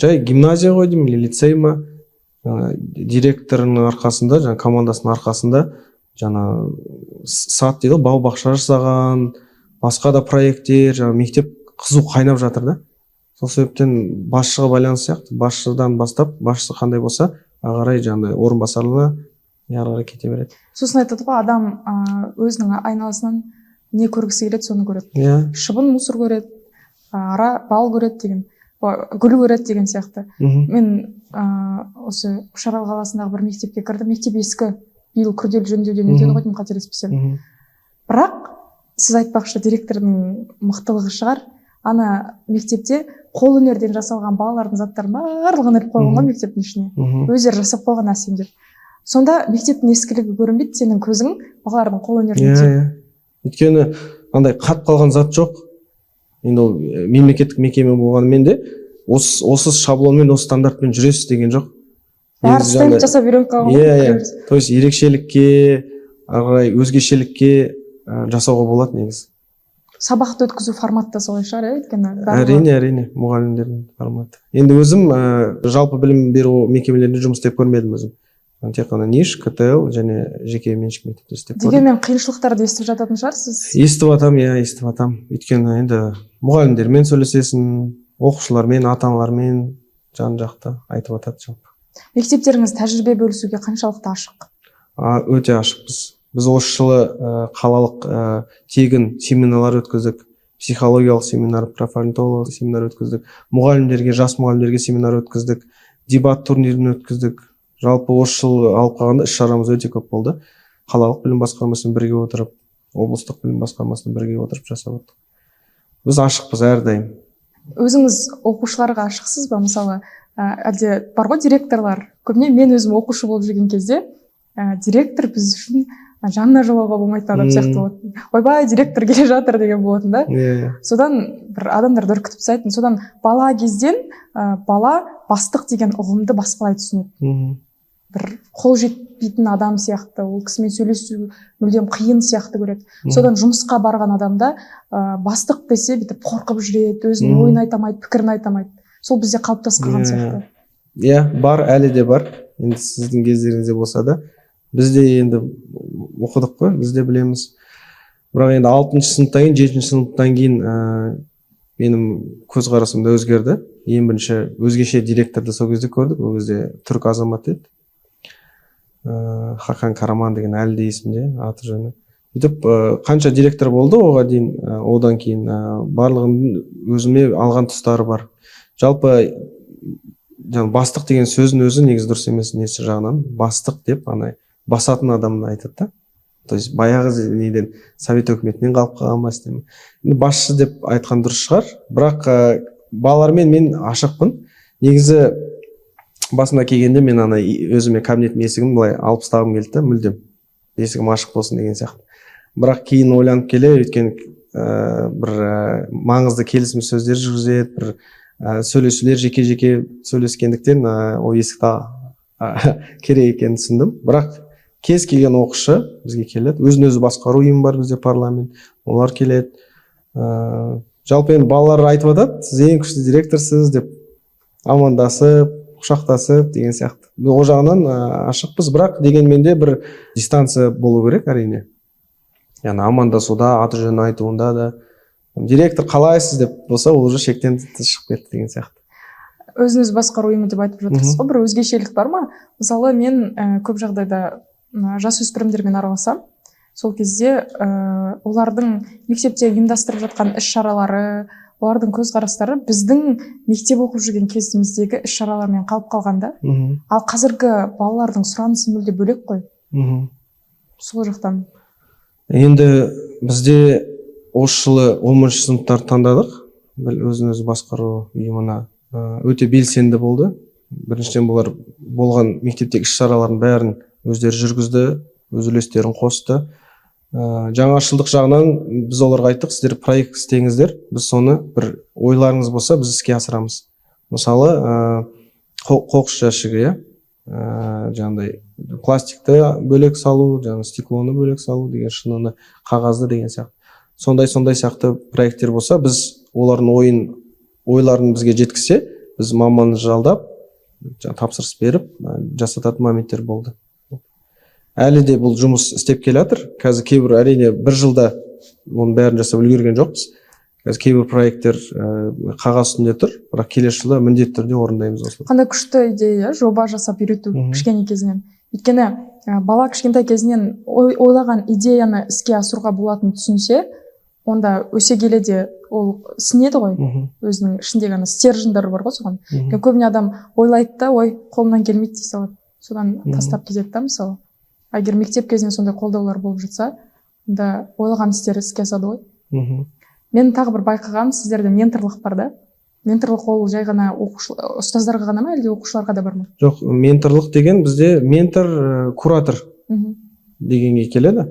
жай гимназия ғой деймін, или лицей ма, директорының арқасында, жаңа командасының арқасында, жаңа сад дейді, бау-бақша жасаған, басқа да проекттер, жаңа мектеп қызу қайнап жатыр да. Сол себептен басшыға байланысты сияқты, басшыдан бастап, басшысы қандай болса, ағарай жаңағыдай орынбасарлығына ары кете береді. Сосын айтады ғой, адам өзінің айналасынан не көргісі келеді, соны көреді. Шыбын, мусор көреді, бал көреді деген, гүл көреді деген сияқты. Мен осы Үшарал қаласындағы бір мектепке кірдім. Мектеп ескі, биыл күрделі жөндеуден өтеді ғой деймін, қателеспесем. Бірақ сіз айтпақшы, директордың мықтылығы шығар. Ана мектепте қол өнерден жасалған балалардың заттарын барлығын іліп қойған ғой мектептің ішіне. Өздері жасап қойған әсем деп. Сонда мектептің ескілігі көрінбейді, сенің көзің балалардың қол өнеріне тиеді. Өйткені андай қатып қалған зат жоқ. Енді ол мемлекеттік мекеме болғанымен де осы шаблонмен, осы стандартпен жүресіз деген жоқ. Бәрі стенд жасап үйреніп қалған ғой. То есть ерекшелікке, өзгешелікке жасауға болады негізі. Сабақты өткізу форматы да солай шығар, әрине, мұғалімдердің форматы. Енді өзім жалпы білім беру мекемелерінде жұмыс істеп көрмедім өзім. Тек қана НИШ, КТЛ және жеке меншік мектепте істеп көрдім. Дегенмен қиыншылықтарды естіп жататын шығарсыз? Естіп атам. Өйткені енді мұғалімдермен сөйлесесің, оқушылармен, ата-аналармен жан-жақты айтып атады жалпы. Мектептеріңіз тәжірибе бөлісуге қаншалықты ашық? Өте ашықпыз. Біз осы жылы қалалық тегін семинарлар өткіздік, психологиялық семинар, профайлинг семинар өткіздік, мұғалімдерге, жас мұғалімдерге семинар өткіздік, дебат турнирін өткіздік. Жалпы осы жыл алып қалғанда іс-шарамыз өте көп болды. Қалалық білім басқармасымен бірге отырып, облыстық білім басқармасымен бірге отырып жасап отырдық. Біз ашықпыз әрдайым. Өзіңіз оқушыларға ашықсыз ба? Мысалы, әлде бар ғой директорлар. Көбіне мен өзім оқушы болып жүрген кезде, директор біз үшін жанына жолауға болмайтын адам сияқты болатын. Ойбай, директор келе жатыр деген болатын да. Содан бір адамдар үркітіп тастайтын. Содан бала кезден бала бастық деген ұғымды басқалай түсінеді. Бір қол жетпейтін адам сияқты, ол кісімен сөйлесу мүлдем қиын сияқты көреді. Содан жұмысқа барған адамда бастық десе бүйтіп қорқып жүреді, өзінің ойын айта алмайды, пікірін айта алмайды. Сол бізде қалыптасып қалған сияқты. Иә, бар, әлі де бар. Енді сіздің кездеріңізде болса да, біз де енді оқыдық қой, біз де білеміз. Бірақ енді 6-шы сыныптан кейін, 7-ші сыныптан кейін менің көзқарасым да өзгерді. Ең бірінші өзгеше директорды сол кезде көрдік. Ол кезде түрік азамат еді. Хақан Караман деген әлі де есімде, аты жөні. Сөйтіп қанша директор болды оған дейін, одан кейін барлығының өзіме алған тұстары бар. Жалпы бастық деген сөздің өзі негізі дұрыс емес, несі жағынан бастық деп басатын адамды айтады да. То есть баяғы неден совет өкіметінен қалып қалған ба істеме. Басшы деп айтқан дұрыс шығар, бірақ балалармен мен ашықпын. Негізі басында келгенде мен өзіме кабинеттің есігін былай алып тастағым келді да, мүлдем есігім ашық болсын деген сияқты. Бірақ кейін ойланып келе, өйткені бір маңызды келісім сөздер жүргізеді, бір сөйлесулер жеке-жеке сөйлескендіктен ол есікті керек екенін түсіндім. Бірақ кез келген оқушы бізге келеді, өзін өзі басқару ұйымы бар бізде, парламент, олар келеді. Жалпы енді балалар айтып жатады, сіз ең күшті директорсыз деп, амандасып, құшақтасып деген сияқты. Ол жағынан ашықпыз, бірақ дегенмен де бір дистанция болу керек әрине. Яғни амандасуда, аты жөнін айтуында да. Директор қалайсыз деп болса, ол уже шектен шығып кетті деген сияқты. Өзін өзі басқару ұйымы деп айтып жатырсыз ғой, бір өзгешелік бар ма? Мысалы, мен көп жағдайда жасөспірімдермен араласам, сол кезде олардың мектепте ұйымдастырып жатқан іс-шаралары, олардың көзқарастары біздің мектеп оқып жүрген кезіміздегі іс-шаралармен қалып қалғанда, ал қазіргі балалардың сұранысы мүлде бөлек қой. Сол жақтан. Енді бізде осы жылы 10-шы сыныптар таңдадық. Өзін өзі басқару ұйымына өте белсенді болды. Біріншіден бұлар болған мектептегі іс-шаралардың бәрін өздері жүргізді, өз үлестерін қосты. Жаңашылдық жағынан біз оларға айттық, сіздер проект істеңіздер, біз соны бір ойларыңыз болса, біз іске асырамыз. Мысалы, қоқыс жәшігі, жаңағыдай пластикті бөлек салу, стеклоны бөлек салу деген, шыныны, қағазды деген сияқты. Сондай сияқты проекттер болса, біз олардың ойларын бізге жеткізсе, біз маманы жалдап, тапсырыс беріп, жасататын моменттер болды. Әлі де бұл жұмыс істеп келе жатыр. Қазір кейбір, әрине, бір жылда оның бәрін жасап үлгерген жоқпыз. Қазір кейбір проекттер қағаз үстінде тұр, бірақ келесі жылда міндетті түрде орындаймыз осылай. Қандай күшті идея, жоба жасап үйрету кішкене кезінен. Өйткені бала кішкентай кезінен ойлаған идеяны іске асыруға болатынын түсінсе, онда өсе келе де ол сінеді ғой, өзінің ішіндегі стержендері бар ғой соған. Көбіне адам ойлайды да, ой, қолымнан келмейді дей салады. Содан тастап кетеді да, мысалы. Егер мектеп кезінде сондай қолдаулар болып жатса, онда ойлаған істері іске асады ғой. Мен тағы бір байқаған, сіздерде менторлық бар да? Менторлық ол жай ғана ұстаздарға ғана ма, әлде оқушыларға да бар ма? Жоқ, менторлық деген бізде ментор, куратор дегенге келеді.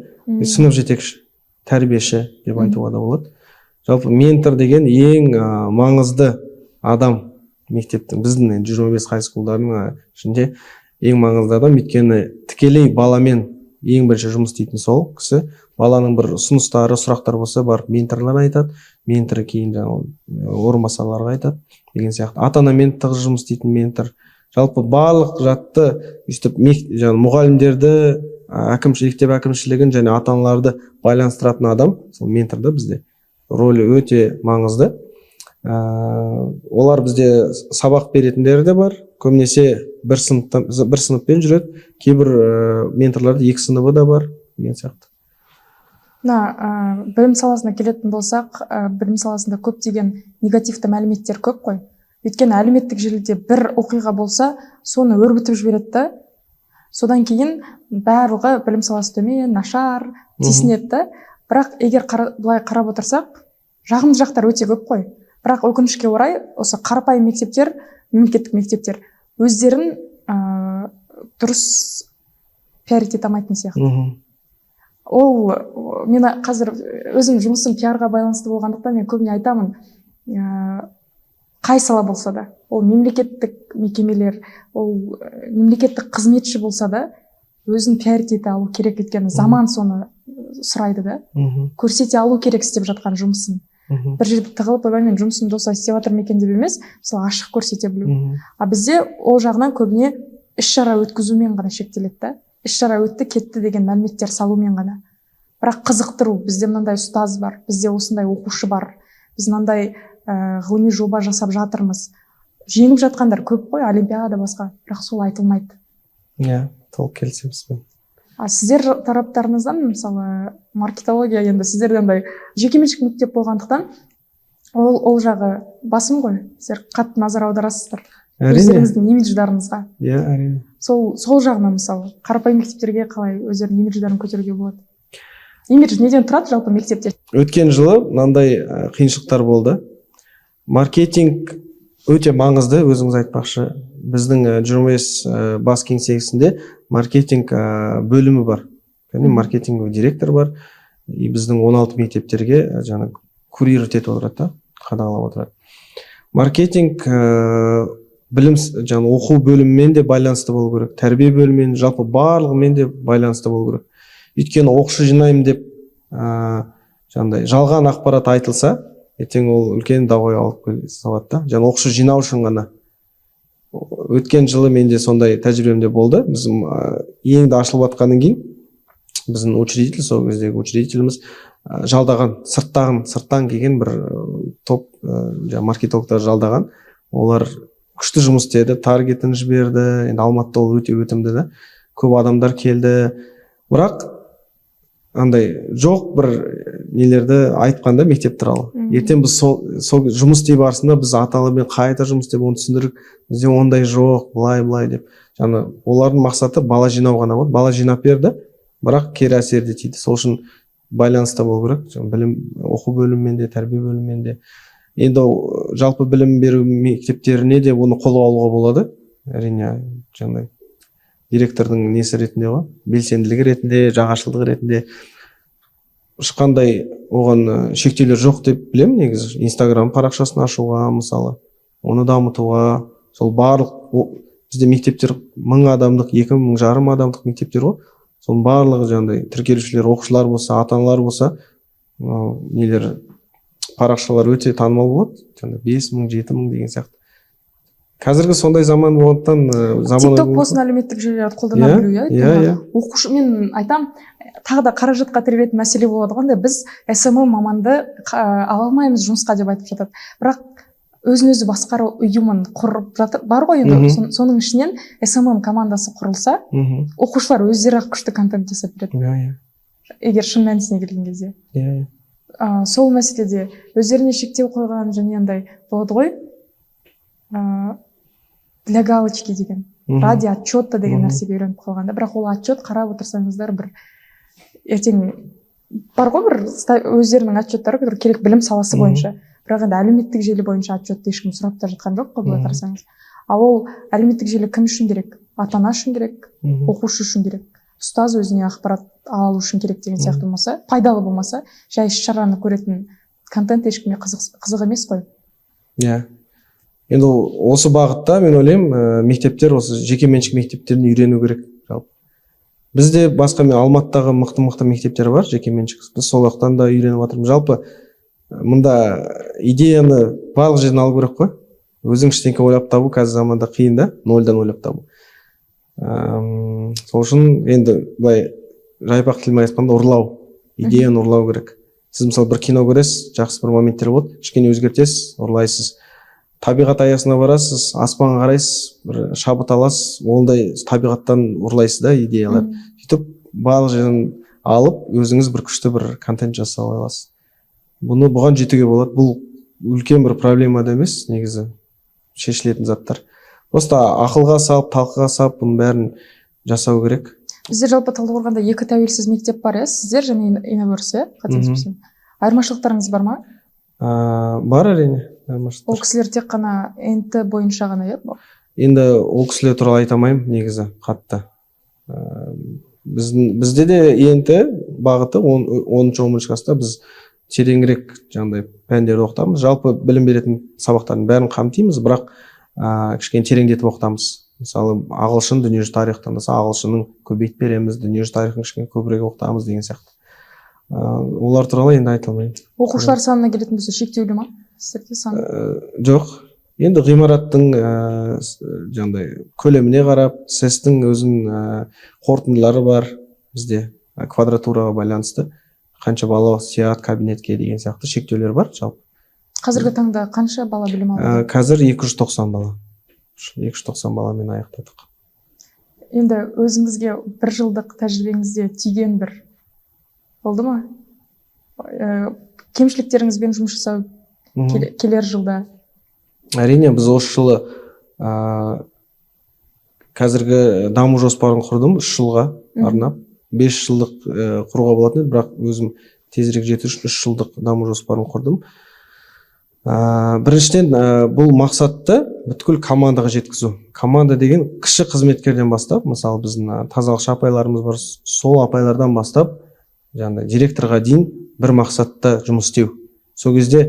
Сынып жетекші, тәрбиеші деп айтуға да болады. Жалпы ментор деген ең маңызды адам мектептің, біздің 25 хайскулдардың ішінде ең маңызды адам, өйткені тікелей баламен ең бірінші жұмыс істейтін сол кісі. Баланың бір ұсыныстары, сұрақтар болса, барып менторлар айтады, ментор кейін орынбасарларға айтады деген сияқты. Ата-анамен тығыз жұмыс істейтін ментор. Жалпы барлық жатты өйстіп мұғалімдерді, мектеп әкімшілігін және ата-аналарды байланыстыратын адам, сол менторда бізде рөлі өте маңызды. Олар бізде сабақ беретіндері де бар. Көбінесе бір сыныппен жүреді, кейбір менторларды 2 сыныбы да бар деген сияқты. Білім саласына келетін болсақ, білім саласында көптеген негативті мәліметтер көп қой. Өйткені әлеуметтік желіде бір оқиға болса, соны өрбітіп жібереді да. Содан кейін барлығы білім саласы төмен, нашар, тиісінеді да. Бірақ егер былай қарап отырсақ, жағымды жақтар өте көп қой. Бірақ өкінішке орай, осы қарапайым мектептер, мемлекеттік мектептер өздерін дұрыс приоритет алмайтын сияқты. ол мен қазір өзім жұмысым пиарға байланысты болғандықтан мен көбіне айтамын, қай сала болса да, ол мемлекеттік мекемелер, ол мемлекеттік қызметші болса да өзін пиарить ете алу керек, өйткені заман соны сұрайды да. Көрсете алу керек істеп жатқан жұмысын. Бір жерде тығылып ойбай мен жұмысымды осылай істеп жатырмын екен деп емес, мысалы ашық көрсете білу. А бізде ол жағынан көбіне іс-шара өткізумен ғана шектеледі да. Іс-шара өтті кетті деген мәліметтер салумен ғана. Бірақ қызықтыру, бізде мынандай ұстаз бар, бізде осындай оқушы бар, біз мынандай ғылыми жоба жасап жатырмыз. Жеңіп жатқандар көп қой, олимпиада басқа, бірақ сол айтылмайды. Иә, толық келісеміз. Сіздер тараптарыңыздан мысалы маркетология, енді сіздерде андай жекеменшік мектеп болғандықтан ол жағы басым ғой. Сіздер қатты назар аударасыздар өздеріңіздің имидждарыңызға. Иә, әрине. Сол жағынан мысалы қарапайым мектептерге қалай өздерінің имидждарын көтеруге болады? Имидж неден тұрады жалпы мектепте? Өткен жылы мынандай қиыншылықтар болды. Маркетинг өте маңызды, өзіңіз айтпақшы. Біздің журналист бас кеңсесінде маркетинг бөлімі бар. Маркетинг директор бар. Біздің 16 мектептерге жаңа курировать етіп отырады, қадағалап отырады. Маркетинг білім жаңа оқу бөлімімен де байланысты болу керек, тәрбие бөлімімен, жалпы барлығымен де байланысты болу керек. Өйткені оқушы жинаймын деп жаңағыдай жалған ақпарат айтылса, ертең ол үлкен дауға алып салады да. Жаңа оқушы жинау үшін ғана. Өткен жылы менде сондай тәжірибемде болды. Біз енді ашылып жатқаннан кейін біздің учредитель, сол кездегі учредителіміз жалдаған, сырттан келген бір топ маркетологтар жалдаған. Олар күшті жұмыс істеді, таргетін жіберді. Енді Алматыда ол өте өтімді да. Көп адамдар келді. Бірақ андай жоқ бір нелерді айтқанда мектеп туралы. Ертең біз сол жұмыс істей барысында біз аталармен қайта жұмыс істеп оны түсіндіріп, бізде ондай жоқ, былай деп. Жаңа олардың мақсаты бала жинау ғана болды. Бала жинап берді, бірақ кері әсерде тиді. Сол үшін байланыста болу керек. Білім оқу бөлімімен де, тәрбие бөлімімен де. Енді жалпы білім беру мектептеріне де оны қолға алуға болады. Әрине, жаңағыдай директордың несі ретінде ғой, белсенділігі ретінде, жаңашылдығы ретінде ешқандай оған шектеулер жоқ деп білемін негізі. Инстаграм парақшасын ашуға, мысалы, оны дамытуға, сол барлық бізде мектептер 1000 адамдық, 2500 адамдық мектептер ғой. Соның барлығы жаңағыдай тіркелушілер, оқушылар болса, ата-аналар болса, нелер парақшалар өте танымал болады. Жаңа 5000, 7000 деген сияқты. Қазіргі сондай заман болғандықтан TikTok болсын, әлеуметтік желілерді қолдана білу, иә. Оқушы, мен айтам, тағы да қаражатқа тірелетін мәселе болады ғой. Біз SMM маманды ала алмаймыз жұмысқа деп айтып жатады. Бірақ өзін-өзі басқару ұйымын құрып жатыр. Бар ғой енді, соның ішінен SMM командасы құрылса, оқушылар өздері күшті контент жасап береді. Егер шын мәнісіне келген кезде. Сол мәселеде өздеріне шектеу қойған және андай болады ғой. Для галочки деген, ради отчетта деген нәрсеге үйреніп қалғанда, бірақ ол отчет қарап отырсаңыздар бір ертең бар ғой бір өздерінің отчеттары керек білім саласы бойынша, бірақ енді әлеуметтік желі бойынша отчетты ешкім сұрап та жатқан жоқ қой, былай қарасаңыз. Ал ол әлеуметтік желі кім үшін керек? Ата-ана үшін керек, оқушы үшін керек, ұстаз өзіне ақпарат алу үшін керек деген сияқты болмаса, пайдалы болмаса, жай іс-шараны көретін контент ешкімге қызық емес қой. Иә. Енді осы бағытта мен ойлаймын, мектептер осы жекеменшік мектептерін үйрену керек. Бізде басқа мен Алматыдағы мықты мектептер бар, жекеменшік. Біз сол жақтан да үйреніп жатырмыз. Жалпы мында идеяны барлық жерден алу керек қой. Өзің ештеңе ойлап табу қазір заманда қиын да, нольдан ойлап табу. Сол үшін енді былай жайпақ тілмен айтқанда ұрлау, идеяны ұрлау керек. Сіз мысалы бір кино көресіз, жақсы бір моменттер болады, кішкене өзгертесіз, ұрлайсыз. Табиғат аясына барасыз, аспанға қарайсыз, бір шабыт аласыз, ондай табиғаттан ұрлайсыз да идеялар. Сөйтіп барлық жерден алып, өзіңіз бір күшті бір контент жасай аласыз. Бұған жетуге болады. Бұл үлкен бір проблема да емес, негізі шешілетін заттар. Просто ақылға салып, талқыға салып, бұның бәрін жасау керек. Бізде жалпы Талдықорғанда 2 тәуелсіз мектеп бар, сіздер және Инноверс, қателеспесем. Айырмашылықтарыңыз бар ма? Бар әрине. Ол кісілер тек қана НТ бойынша ғана, Енді ол кісілер туралы айта алмаймын негізі қатты. Бізде де ЕНТ бағыты 10-11 класста біз тереңірек жаңағыдай пәндерді оқытамыз. Жалпы білім беретін сабақтардың бәрін қамтимыз, бірақ кішкене тереңдетіп оқытамыз. Мысалы, ағылшын дүниежүзі тарихы таңдаса, ағылшынның көбейтіп береміз, дүниежүзі тарихын кішкене көбірек оқытамыз деген сияқты. Олар туралы енді айта алмаймын. Оқушылар санына келетін болса шектеулі ма сіздерде саны? Жоқ. Енді ғимараттың жаңағыдай көлеміне қарап, сестің өзінің қорытындылары бар бізде, квадратураға байланысты қанша бала сияды кабинетке деген сияқты шектеулер бар жалпы. Қазіргі таңда қанша бала білім алады? Қазір 290 бала. 290 баламен аяқтадық. Енді өзіңізге бір жылдық тәжірибеңізде тиген бір болды ма? Кемшіліктеріңізбен жұмыс жасау келер жылда? Әрине, біз осы жылы қазіргі даму жоспарын құрдым 3 жылға арнап. 5 жылдық құруға болатын еді, бірақ өзім тезірек жету үшін 3 жылдық даму жоспарын құрдым. Біріншіден бұл мақсатты бүткіл командаға жеткізу. Команда деген кіші қызметкерден бастап, мысалы біздің тазалықшы апайларымыз бар, сол апайлардан бастап, жаңағыдай директорға дейін бір мақсатта жұмыс істеу. Сол кезде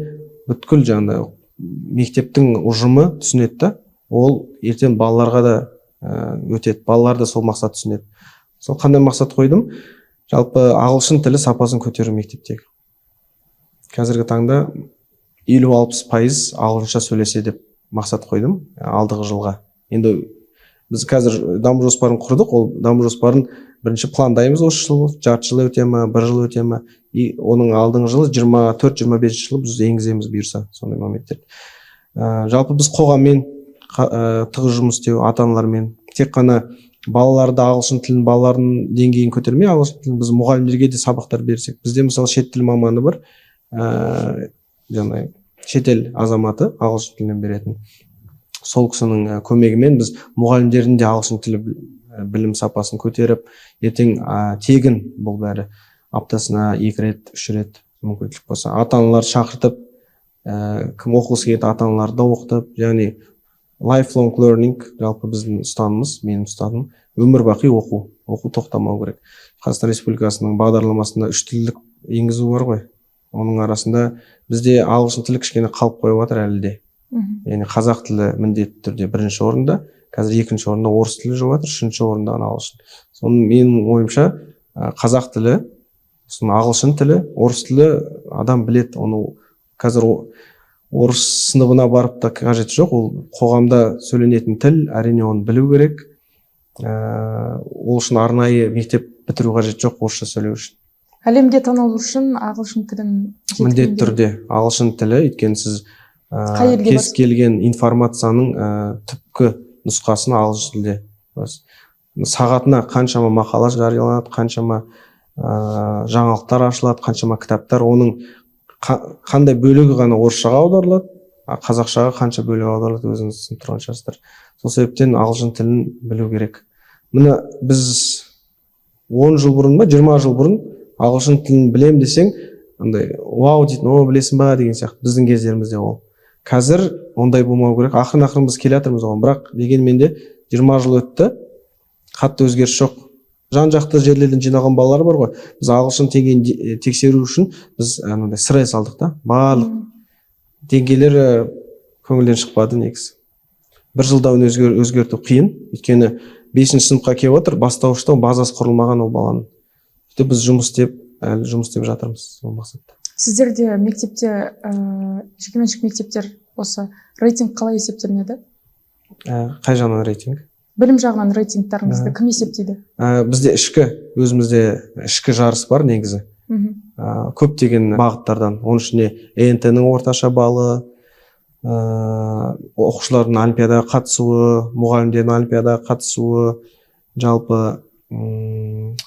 бүткіл жаңағыдай мектептің ұжымы түсінеді да, ол ертең балаларға да өтеді, балалар да сол мақсат түсінеді. Сол қандай мақсат қойдым? Жалпы ағылшын тілі сапасын көтеру мектептегі. Қазіргі таңда 50-60% ағылшынша сөйлесе деп мақсат қойдым алдығы жылға. Енді біз қазір даму жоспарын құрдық, ол даму жоспарын бірінші пландаймыз осы жыл, жарты жыл өте ме, бір жыл өте ме, и оның алдыңғы жылы 24-25 жылы біз енгіземіз бұйырса сондай моменттер. Жалпы біз қоғаммен тығыз жұмыс істеу, ата-аналармен, тек қана балаларды ағылшын тілін, балалардың деңгейін көтермей, ағылшын тілін біз мұғалімдерге де сабақтар берсек. Бізде мысалы шет тіл маманы бар, жаңағыдай шетел азаматы ағылшын тілін беретін. Сол кісінің көмегімен біз мұғалімдердің де ағылшын тілі білім сапасын көтеріп, ертең тегін бұл бәрі аптасына 2 рет, 3 рет мүмкіншілік болса, ата-аналар шақыртып, кім оқығысы келеді ата-аналарды оқытып, яғни lifelong learning жалпы біздің ұстанымыз, менің ұстанымым, өмір бақи оқу тоқтамау керек. Қазақстан Республикасының бағдарламасында 3 тілдік енгізу бар ғой. Оның арасында бізде ағылшын тілі кішкене қалып қойып жатыр әлі де. Яғни қазақ тілі міндетті түрде 1-ші орында, қазір 2-ші орында орыс тілі жүріп жатыр, 3-ші орында ағылшын. Соның менің ойымша қазақ тілі, ағылшын тілі, орыс тілі адам білет, оны қазір орыс сыныбына барып та қажеті жоқ, ол қоғамда сөйленетін тіл, әрине оны білу керек. Ол үшін арнайы мектеп бітіру қажет жоқ орысша сөйлеу үшін. Әлемге танылу үшін ағылшын тілін міндетті түрде ағылшын тілі, өйткені сіз кез келген информацияның түпкі нұсқасын ағылшын тілде. Сағатына қаншама мақала жарияланады, қаншама жаңалықтар ашылады, қаншама кітаптар, оның қандай бөлігі ғана орысшаға аударылады, қазақшаға қанша бөлігі аударылады, өзіңіз түсініп тұрған шығарсыздар. Сол себептен ағылшын тілін білу керек. Міне біз 10 жыл бұрын ба, 20 жыл бұрын ағылшын тілін білем десең, андай вау дейтін, о білесің ба деген сияқты біздің кездерімізде ол. Қазір ондай болмау керек. Ақырын біз келе жатырмыз оған, бірақ дегенмен де 20 жыл өтті, қатты өзгеріс жоқ. Жан-жақты жерлерден жиналған балалар бар ғой. Біз ағылшын деңгейін тексеру үшін біз сырай салдық та. Барлық деңгейлер көңілден шықпады негізі. Бір жылда оны өзгерту қиын, өйткені 5-ші сыныпқа келіп отыр, бастауышта базасы құрылмаған ол баланың. Біз жұмыс істеп жатырмыз сол мақсатта. Сіздерде мектепте, жекеменшік мектептер осы рейтинг қалай есептелінеді? Қай жағынан рейтинг? Білім жағынан рейтингтарыңызды кім есептейді? Бізде өзімізде ішкі жарыс бар негізі. Көптеген бағыттардан. Оның ішінде ЕНТ-ның орташа балы, оқушылардың олимпиадаға қатысуы, мұғалімдердің олимпиадаға қатысуы, жалпы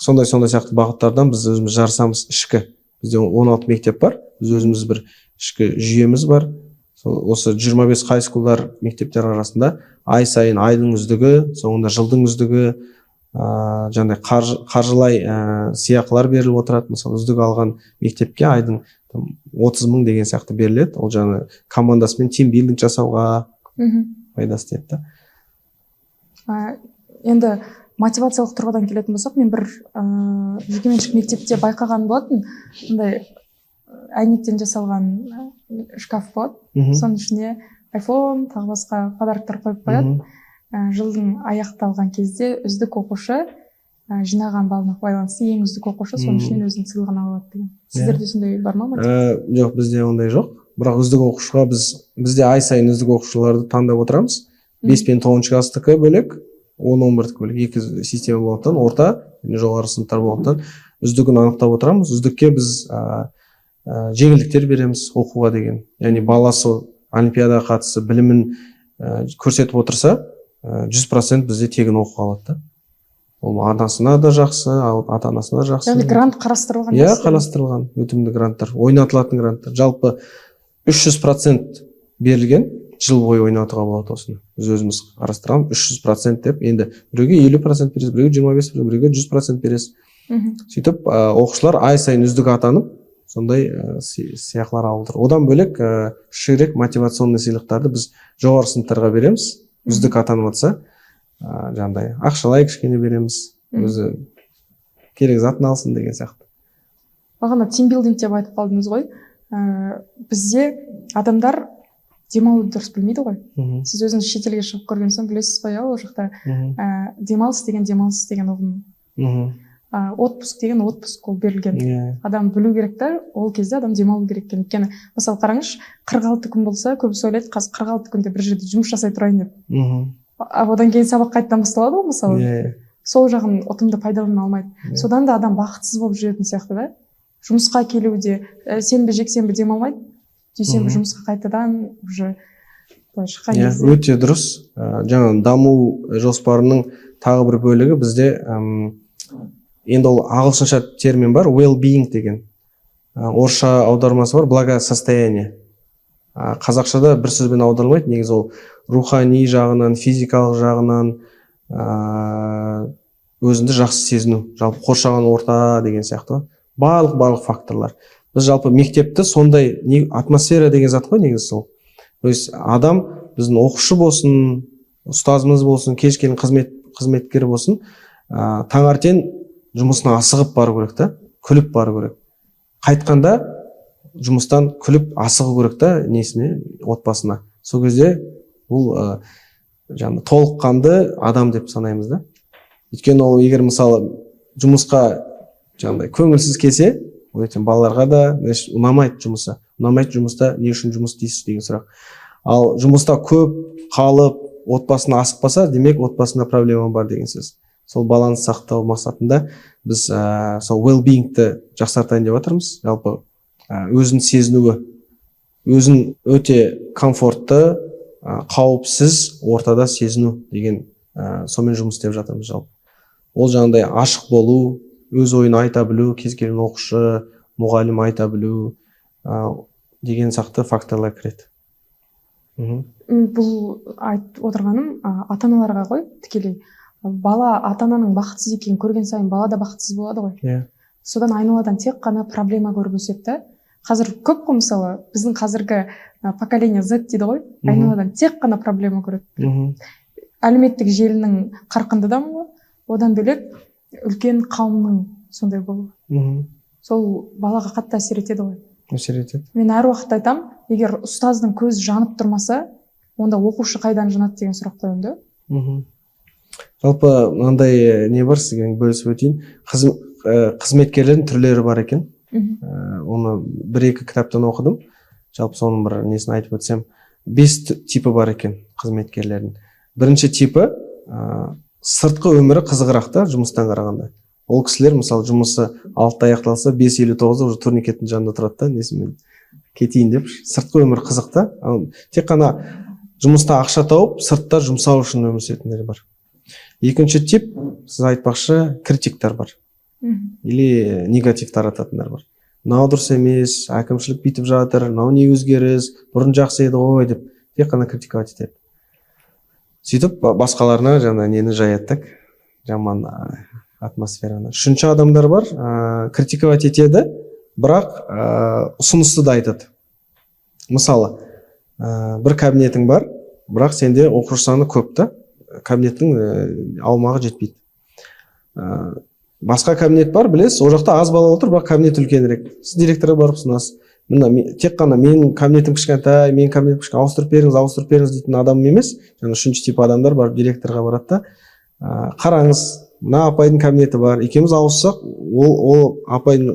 сондай сияқты бағыттардан біз өзіміз жарысамыз ішкі. Бізде 16 мектеп бар, біз өзіміз бір ішкі жүйеміз бар. Осы 25 хайскулдар мектептер арасында ай сайын айдың үздігі, соңында жылдың үздігі, жаңағыдай қаржылай сыйақылар беріліп отырады. Мысалы, үздік алған мектепке айдың 30 мың деген сияқты беріледі. Ол жаңа командасымен тимбилдинг жасауға пайдасы тиеді. Енді мотивациялық тұрғыдан келетін болсақ, мен бір жекеменшік мектепте байқаған болатын, мындай әйнектен жасалған шкаф болады. Соның ішіне iPhone, тағы басқа подарктар қойып қояды. Жылдың аяқталған кезде үздік оқушы жинаған балына байланысты ең үздік оқушы соның ішінен өзінің сыйлығын алады деген. Сіздерде сондай бар ма? Жоқ, бізде ондай жоқ. Бірақ үздік оқушыға бізде ай сайын үздік оқушыларды таңдап отырамыз. 5 пен 9 класстікі бөлек, 10-11-дікі бөлек. Екі система болғандықтан, орта және жоғары сыныптар болғандықтан үздігін анықтап отырамыз. Үздікке біз жеңілдіктер береміз оқуға деген. Яғни баласы олимпиадаға қатысып білімін көрсетіп отырса, 100% бізде тегін оқуға алады да. Ол анасына да жақсы, ата-анасына да жақсы. Яғни грант қарастырылған? Иә, қарастырылған өтімді гранттар, ойнатылатын гранттар. Жалпы 300% берілген, жыл бойы ойнатуға болады осыны. Біз өзіміз қарастырған 300% деп, енді біреуге 50% бересіз, біреуге 25%, біреуге 100% бересіз. Сөйтіп, оқушылар ай сайын үздік атанып, сондай сыйақылар алып отыр. Одан бөлек ширек мотивационный сыйлықтарды біз жоғары сыныптарға береміз. Үздік атанып жатса, жаңағыдай ақшалай кішкене береміз, өзі керек затын алсын деген сияқты. Бағана тимбилдинг деп айтып қалдыңыз ғой. Бізде адамдар демалуды дұрыс білмейді ғой. Сіз өзіңіз шетелге шығып көрген соң білесіз ғой, ол жақта демалыс деген ұғым. Отпуск деген отпуск ол берілген. Адам білу керек та, ол кезде адам демалу керек екен. Өйткені мысалы қараңызшы, 46 күн болса, көбісі ойлайды, қазір 46 күнде бір жерде жұмыс жасай тұрайын деп. Одан кейін сабақ қайттан басталады ғой, мысалы. Сол жағын ұтымды пайдалана алмайды. Содан да адам бақытсыз болып жүретін сияқты да. Жұмысқа келуде сенбі жексенбі демалмайды, дүйсенбі жұмысқа қайтадан уже былай шыққан кезде. Өте дұрыс. Жаңа даму жоспарының тағы бір бөлігі бізде енді ол ағылшынша термин бар, well-being деген. Орысша аудармасы бар, благосостояние. Қазақшада бір сөзбен аударылмайды, негізі ол рухани жағынан, физикалық жағынан өзіңді жақсы сезіну, жалпы қоршаған орта деген сияқты. Барлық факторлар. Біз жалпы мектепті сондай атмосфера деген зат қой негізі сол. То есть адам біздің оқушы болсын, ұстазымыз болсын, кез келген қызметкер болсын, таңертең жұмысына асығып бару керек та, күліп бару керек. Қайтқанда жұмыстан күліп асығу керек та, несіне, отбасына. Сол кезде бұл толыққанды адам деп санаймыз да. Өйткені ол егер мысалы жұмысқа көңілсіз келсе, балаларға да ұнамайды жұмысы. Ұнамайды жұмыста, не үшін жұмыс дейсіз деген сұрақ. Ал жұмыста көп қалып, отбасына асықпаса, демек отбасында проблема бар деген сөз. Сол баланс сақтау мақсатында біз сол well-beingті жақсартайын деп жатырмыз. Жалпы өзін сезінуі, өзін өте комфортты, қауіпсіз ортада сезіну деген сонымен жұмыс істеп жатырмыз жалпы. Ол жаңағыдай ашық болу, өз ойын айта білу, кез келген оқушы, мұғалім айта білу деген сияқты факторлар кіреді. Бұл айтып отырғаным ата-аналарға ғой, тікелей. Бала ата-ананың бақытсыз екенін көрген сайын бала да бақытсыз болады ғой. Содан айналадан тек қана проблема көріп өседі. Қазір көп қой, мысалы, біздің қазіргі поколение Z дейді ғой, айналадан тек қана проблема көреді. Әлеуметтік желінің қарқынды дамуы, одан бөлек үлкен қауымның сондай болуы. Сол балаға қатты әсер етеді ғой. Әсер етеді. Мен әр уақытта айтам, егер ұстаздың көзі жанып тұрмаса, онда оқушы қайдан жанады деген сұрақ қоямын да. Жалпы мынандай не бар, сізге бөлісіп өтейін. Қызметкерлердің түрлері бар екен. Оны 1-2 кітаптан оқыдым. Жалпы соның бір несін айтып өтсем, 5 типі бар екен қызметкерлердің. Бірінші типі сыртқы өмірі қызығырақ та жұмыстан қарағанда. Ол кісілер мысалы жұмысы 6-та аяқталса 5:59-да уже турникеттің жанында тұрады да, несімен кетейін деп. Сыртқы өмір қызық та. Тек қана жұмыста ақша тауып, сыртта жұмсау үшін өмір сүретіндер бар. Екінші тип, сіз айтпақшы, критиктер бар. Или негатив тарататындар бар. Мынау дұрыс емес, әкімшілік бүйтіп жатыр, мынау не өзгеріс, бұрын жақсы еді ғой деп, тек қана критиковать етеді. Сөйтіп басқаларына жаңа нені жаяттық, жаман атмосфераны. Үшінші адамдар бар, критиковать етеді, бірақ ұсынысты да айтады. Мысалы, бір кабинетің бар, бірақ сенде оқушы саны көп та, кабинеттің аумағы жетпейді. басқа кабинет бар, білесіз, ол жақта аз бала отыр, бірақ кабинет үлкенірек. Сіз директорға барып ұсынасыз. Тек қана менің кабинетім кішкентай, менің кабинетім кішкене, ауыстырып беріңіз дейтін адам емес. Жаңа үшінші тип адамдар барып директорға барады да, қараңыз, мына апайдың кабинеті бар, екеуміз ауыссақ, ол апайдың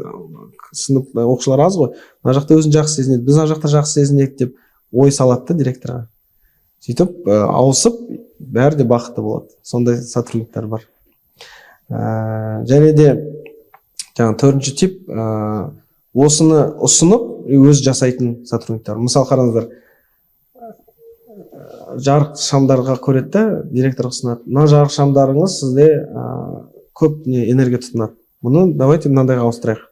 сынып оқушылар аз ғой, мына жақта өзін жақсы сезінеді, біз ана жақта жақсы сезінейік деп ой салады да директорға. Сөйтіп ауысып, бәрі де бақытты болады. Сондай сотрудниктар бар. Және де жаңа төртінші тип осыны ұсынып өзі жасайтын сотрудниктар. Мысал қараңыздар, жарық шамдарға көреді да, директор ұсынады. Мына жарық шамдарыңыз сізде көп энергия тұтынады. Бұны давайте мынандайға ауыстырайық,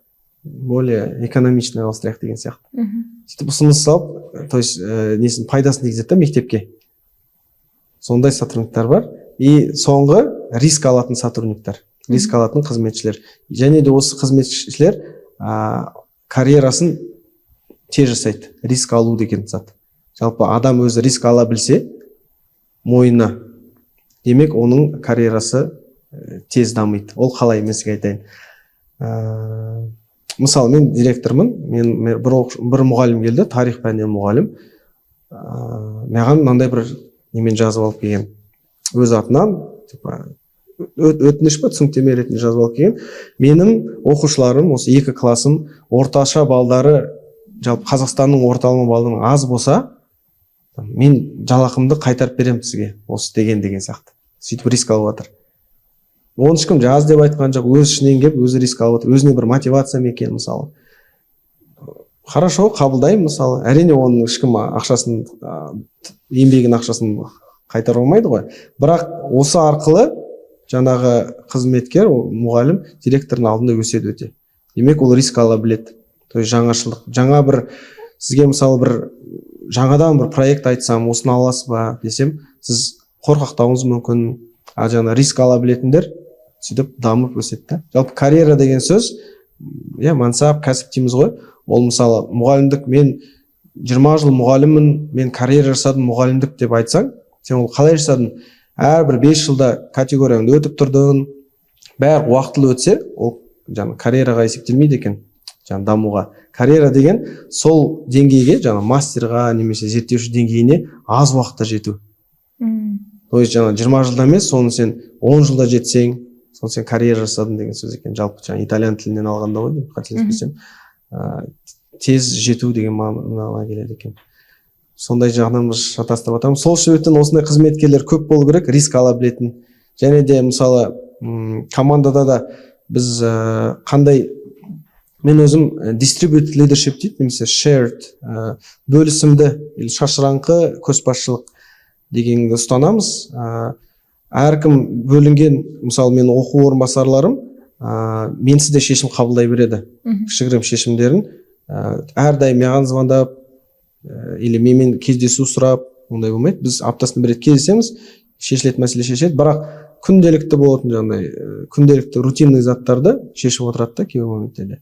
более экономичный ауыстырайық деген сияқты. Сөйтіп ұсыныс салып, то есть несін пайдасын тигізеді да мектепке. Сондай сотрудниктар бар. И соңғы риск алатын сотрудниктар, риск алатын қызметшілер. Және де осы қызметшілер карьерасын тез жасайды. Риск алу деген зат. Жалпы адам өзі риск ала білсе, мойнына, демек оның карьерасы тез дамиды. Ол қалай мен сізге айтайын. Мысалы, мен директормын, бір мұғалім келді, тарих пәнінен мұғалім. Маған мынандай бір немен жазып алып келген. Өз атынан, өтініш па, түсініктеме ретінде жазып алып келген. Менің оқушыларым, осы 2 классым, орташа балдары, жалпы Қазақстанның орталығы балының аз болса, мен жалақымды қайтарып беремін сізге, осы деген сияқты. Сөйтіп риск алып жатыр. Оны ешкім жаз деп айтқан жоқ, өз ішінен келіп, өзі риск алып жатыр. Өзіне бір мотивация екен, мысалы. Хорошо, қабылдаймын, мысалы. Әрине оның ешкім ақшасын, еңбегінің ақшасын қайтара алмайды ғой. Бірақ осы арқылы жаңағы қызметкер, мұғалім директордың алдында өседі өте. Демек, ол риск ала біледі. То есть жаңашылдық. Жаңа бір сізге мысалы бір жаңадан бір проект айтсам, осыны аласыз ба десем, сіз қорқақтауыңыз мүмкін. Жаңа риск ала білетіндер сөйтіп дамып өседі да. Жалпы карьера деген сөз, мансап, кәсіп дейміз ғой. Ол мысалы мұғалімдік, мен 20 жыл мұғаліммін, мен карьера жасадым мұғалімдік деп айтсаң, сен ол қалай жасадың? Әрбір 5 жылда категорияңды өтіп тұрдың, бәрі уақытылы өтсе, ол жаңа карьераға есептелмейді екен, жаңа дамуға. Карьера деген сол деңгейге, жаңа мастерға немесе зерттеуші деңгейіне аз уақытта жету. То есть жаңа 20 жылда емес, соны сен 10 жылда жетсең, соны сен карьера жасадың деген сөз екен. Жалпы жаңа итальян тілінен алғанда ғой, қателеспесем, тез жету деген мағына келеді екен. Сондай жағынан біз шатастырып атамыз. Сол себептен осындай қызметкерлер көп болу керек, риск ала білетін. Және де мысалы командада да біз қандай, мен өзім distributed leadership дейді, немесе shared, бөлісімді, шашыраңқы көшбасшылық дегенді ұстанамыз. Әркім бөлінген, мысалы мен оқу орынбасарларым менсіз де шешім қабылдай береді. Кішігірім шешімдерін әрдайым маған звондап или менімен кездесу сұрап, ондай болмайды. Біз аптасына бір рет кездесеміз, шешілетін мәселе шешеді, бірақ күнделікті болатын жаңағыдай күнделікті рутинный заттарды шешіп отырады да кейбір моменттерде.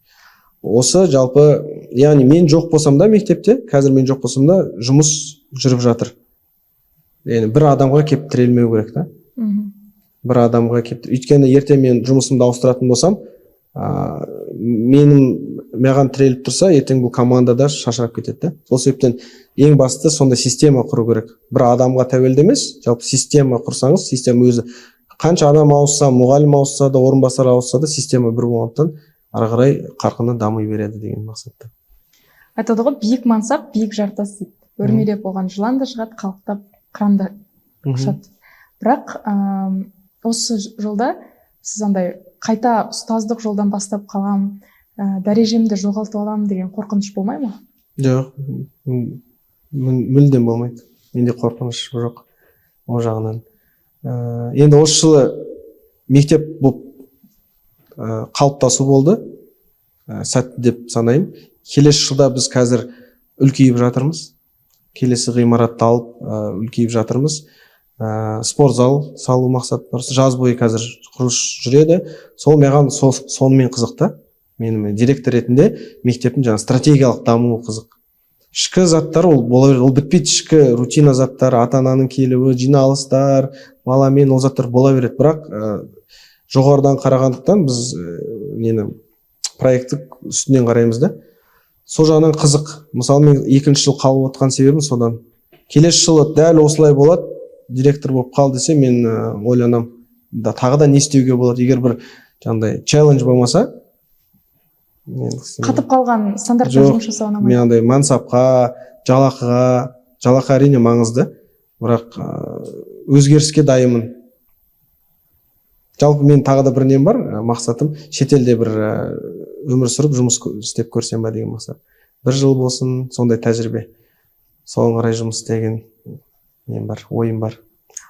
Осы жалпы, яғни мен жоқ болсам да мектепте, қазір мен жоқ болсам да жұмыс жүріп жатыр. Яғни бір адамға кеп тірелмеу керек та. Бір адамға кеп, өйткені ертең мен жұмысымды ауыстыратын болсам, маған тіреліп тұрса, ертең бұл командада шашырап кетеді. Сол себептен ең басты сондай система құру керек. Бір адамға тәуелді емес, жалпы система құрсаңыз, система өзі қанша адам ауысса, мұғалім ауысса да, орынбасар ауысса да, система бір болғандықтан ары қарай қарқынды дами береді деген мақсатта. Айтады ғой, биік мансап, биік жартас дейді. Өрмелеп болған жылан да шығады, қалықтап қыранда ұшады. Бірақ осы жолда сіз андай қайта ұстаздық жолдан бастап қалам, дәрежемді жоғалтып алам деген қорқыныш болмай ма? Жоқ, мүлдем болмайды. Менде қорқыныш жоқ ол жағынан. Енді осы жылы мектеп болып қалыптасу болды, сәтті деп санаймын. Келесі жылда біз қазір үлкейіп жатырмыз. Келесі ғимаратты алып үлкейіп жатырмыз. Спорт зал салу мақсат бар. Жаз бойы қазір құрылыс жүреді. Сол маған сонымен қызықты. Менің директор ретінде мектептің жаңа стратегиялық дамуы қызық. Ішкі заттар ол бола береді. Ол бітпейді, ішкі рутина заттар, ата-ананың келуі, жиналыстар, баламен ол заттар бола береді. Бірақ жоғарыдан қарағандықтан біз нені проекттік үстінен қараймыз да. Сол жағынан қызық. Мысалы мен 2-ші жыл қалып отқан себебім содан. Келесі жылы дәл осылай болады, директор болып қал десе, мен ойланам, да тағы да не істеуге болады, егер бір жаңағыдай челлендж болмаса. Қатып қалған стандартта жұмыс жасау ұнамайды. Мен андай мансапқа, жалақы әрине маңызды, бірақ өзгеріске дайынмын. Жалпы мен тағы да бір нем бар, мақсатым шетелде бір өмір сүріп жұмыс істеп көрсем ба деген мақсат. 1 жыл болсын, сондай тәжірибе. Соған қарай жұмыс істеген нем бар, ойым бар.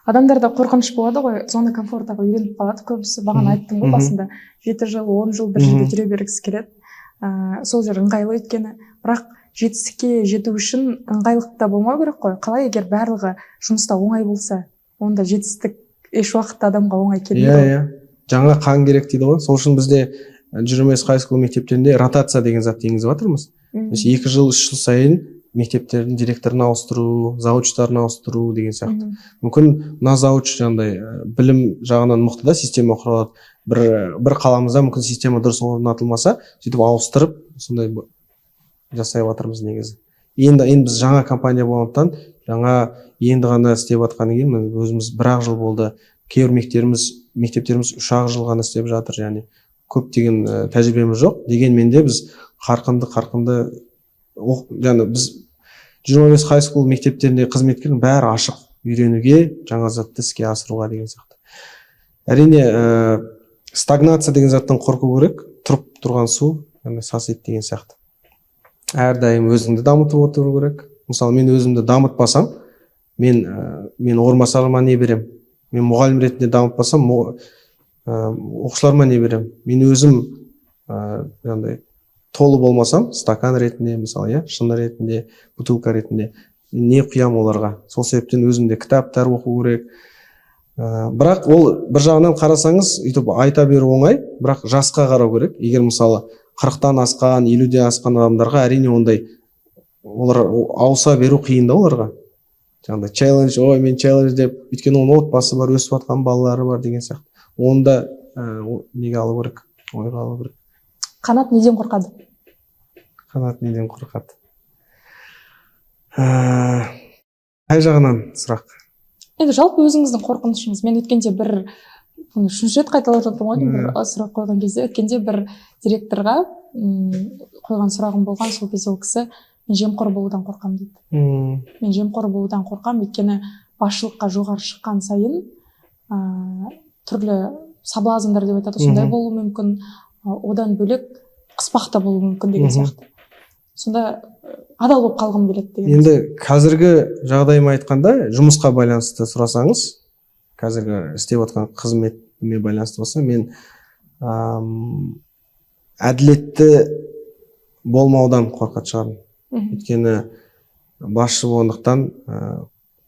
Адамдарда қорқыныш болады ғой, зона комфортаға үйреніп қалады көбісі. Бағана айттым ғой басында, 7 жыл, 10 жыл бір жерде жүре бергісі келеді. Сол жер ыңғайлы өйткені, бірақ жетістікке жету үшін ыңғайлықта болмау керек қой. Қалай егер барлығы жұмыста оңай болса, онда жетістік еш уақытта адамға оңай келмейді. Иә. Жаңа қан керек дейді ғой. Сол үшін бізде Жүрмес хайскул мектептерінде ротация деген затты енгізіп жатырмыз. 2 жыл, 3 жыл сайын мектептердің директорын ауыстыру, завучтарын ауыстыру деген сияқты. Мүмкін мына завуч жаңағыдай білім жағынан мықты да, система құралады. Бір қаламызда мүмкін система дұрыс орнатылмаса, сөйтіп ауыстырып, сондай жасай жатырмыз негізі. Енді біз жаңа компания болғандықтан, жаңа енді ғана істеп жатқаннан кейін, өзіміз 1 жыл болды. Кейбір мектептеріміз 3 жыл ғана істеп жатыр, яғни көптеген тәжірибеміз жоқ. Дегенмен де біз қарқынды біз 25 хайскул мектептерінде қызметкердің бәрі ашық үйренуге, жаңа затты іске асыруға деген сияқты. Әрине, стагнация деген заттан қорқу керек, тұрып тұрған су сасиды деген сияқты. Әрдайым өзіңді дамытып отыру керек. Мысалы, мен өзімді дамытпасам, мен орынбасарыма не берем? Мен мұғалім ретінде дамытпасам, оқушыларыма не берем? Мен өзім толы болмасам, стакан ретінде, мысалы, шыны ретінде, бутылка ретінде не құям оларға? Сол себептен өзімде кітаптар оқу керек. Бірақ ол бір жағынан қарасаңыз, өйтіп айта беру оңай, бірақ жасқа қарау керек. Егер мысалы 40-тан асқан, 50-ден асқан адамдарға әрине ондай олар ауыса беру қиын да оларға. Жаңағыдай челлендж, мен челлендж деп, өйткені оның отбасы бар, өсіп жатқан балалары бар деген сияқты. Онда неге алу керек? Ойға алу керек. Қанат неден қорқады? Қанат неден қорқады? Қай жағынан сұрақ? Енді жалпы өзіңіздің қорқынышыңыз. Мен өткенде бір 3-ші рет қайталап жатырмын ғой, бір сұрақ қойған кезде, өткенде бір директорға қойған сұрағым болған, сол кезде ол кісі мен жемқор болудан қорқам дейді. Мен жемқор болудан қорқам, өйткені басшылыққа жоғары шыққан сайын түрлі соблазндар деп айтады, сондай болуы мүмкін, одан бөлек қыспақта болуы мүмкін деген сияқты. Сонда адал болып қалғым келеді деген. Енді қазіргі жағдайыма айтқанда, жұмысқа байланысты сұрасаңыз, қазіргі істеп отқан қызметіме байланысты болса, мен әділетті болмаудан қорқатын шығармын. Өйткені басшы болғандықтан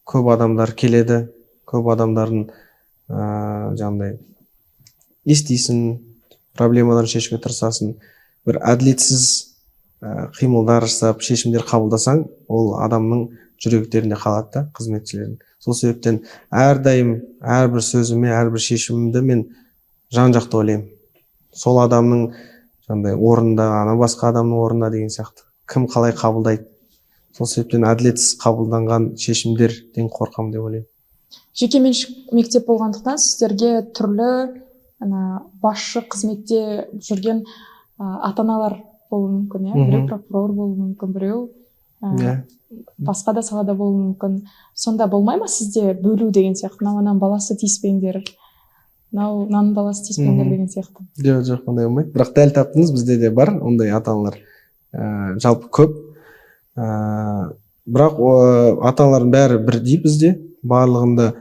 көп адамдар келеді, көп адамдардың жаңағыдай естисің, проблемаларын шешуге тырысасың. Бір әділетсіз қимылдар жасап, шешімдер қабылдасаң, ол адамның жүректерінде қалады да, қызметшілердің. Сол себептен әрдайым әрбір сөзіме, әрбір шешімімді мен жан-жақты ойлаймын. Сол адамның жаңағыдай орнында, басқа адамның орнында деген сияқты. Кім қалай қабылдайды? Сол себептен әділетсіз қабылданған шешімдерден қорқамын деп ойлаймын. Жекеменшік мектеп болғандықтан сіздерге түрлі басшы қызметте жүрген ата-аналар болуы мүмкін, біреу прокурор болуы мүмкін, біреу басқа да салада болуы мүмкін. Сонда болмай ма сізде бөлу деген сияқты? Мынау ананың баласы тиіспеңдер, мынау мынаның баласы тиіспеңдер деген сияқты? Жоқ, ондай болмайды. Бірақ дәл таптыңыз, бізде де бар ондай ата-аналар. Жалпы көп. Бірақ ата-аналардың бәрі бірдей бізде. Барлығында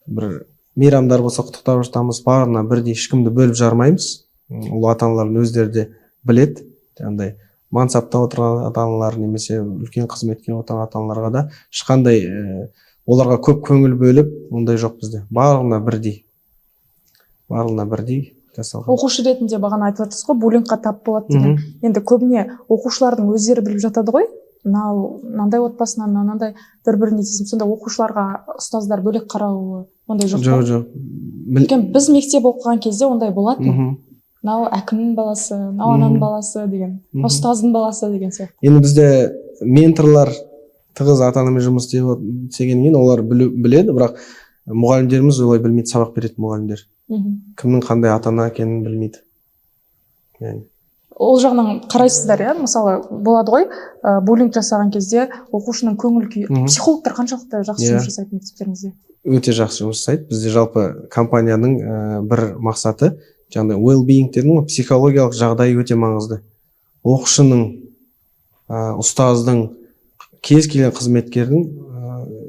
бір мейрамдар болса құттықтап жатамыз, барлығына бірдей, ешкімді бөліп жармаймыз. Ол ата-аналардың өздері де біледі. Жаңағыдай мансапта отырған ата-аналар немесе үлкен қызметке отырған ата-аналарға да ешқандай оларға көп көңіл бөліп, ондай жоқ бізде. Барлығына бірдей. Барлығына бірдей жасалған. Оқушы ретінде бағана айтып жатырсыз ғой, буллингқа тап болады деген. Енді көбіне оқушылардың өздері біліп жатады ғой, мынандай отбасынан мынандай бір-біріне тиісіп, сонда оқушыларға ұстаздар бөлек қарауы ондай жоқ па? Жоқ. Өйткені біз мектеп оқыған кезде ондай болатын. Мгм. Мынау әкімнің баласы, мынау ананың баласы деген, ұстаздың баласы деген сияқты. Енді бізде менторлар тығыз ата-анамен жұмыс істегеннен кейін олар біледі, бірақ мұғалімдеріміз олай білмейді, сабақ беретін мұғалімдер. Кімнің қандай ата-ана екенін білмейді. Yani. Ол жағынан қарайсыздар, иә? Мысалы, болады ғой, буллинг жасаған кезде оқушының көңіл күйі. Психологтар қаншалықты жақсы жұмыс жасайды мектептеріңізде? Өте жақсы жұмыс жасайды. Бізде жалпы компанияның бір мақсаты, жаңағыдай well-being дедің ғой, психологиялық жағдайы өте маңызды. Оқушының, ұстаздың, кез келген қызметкердің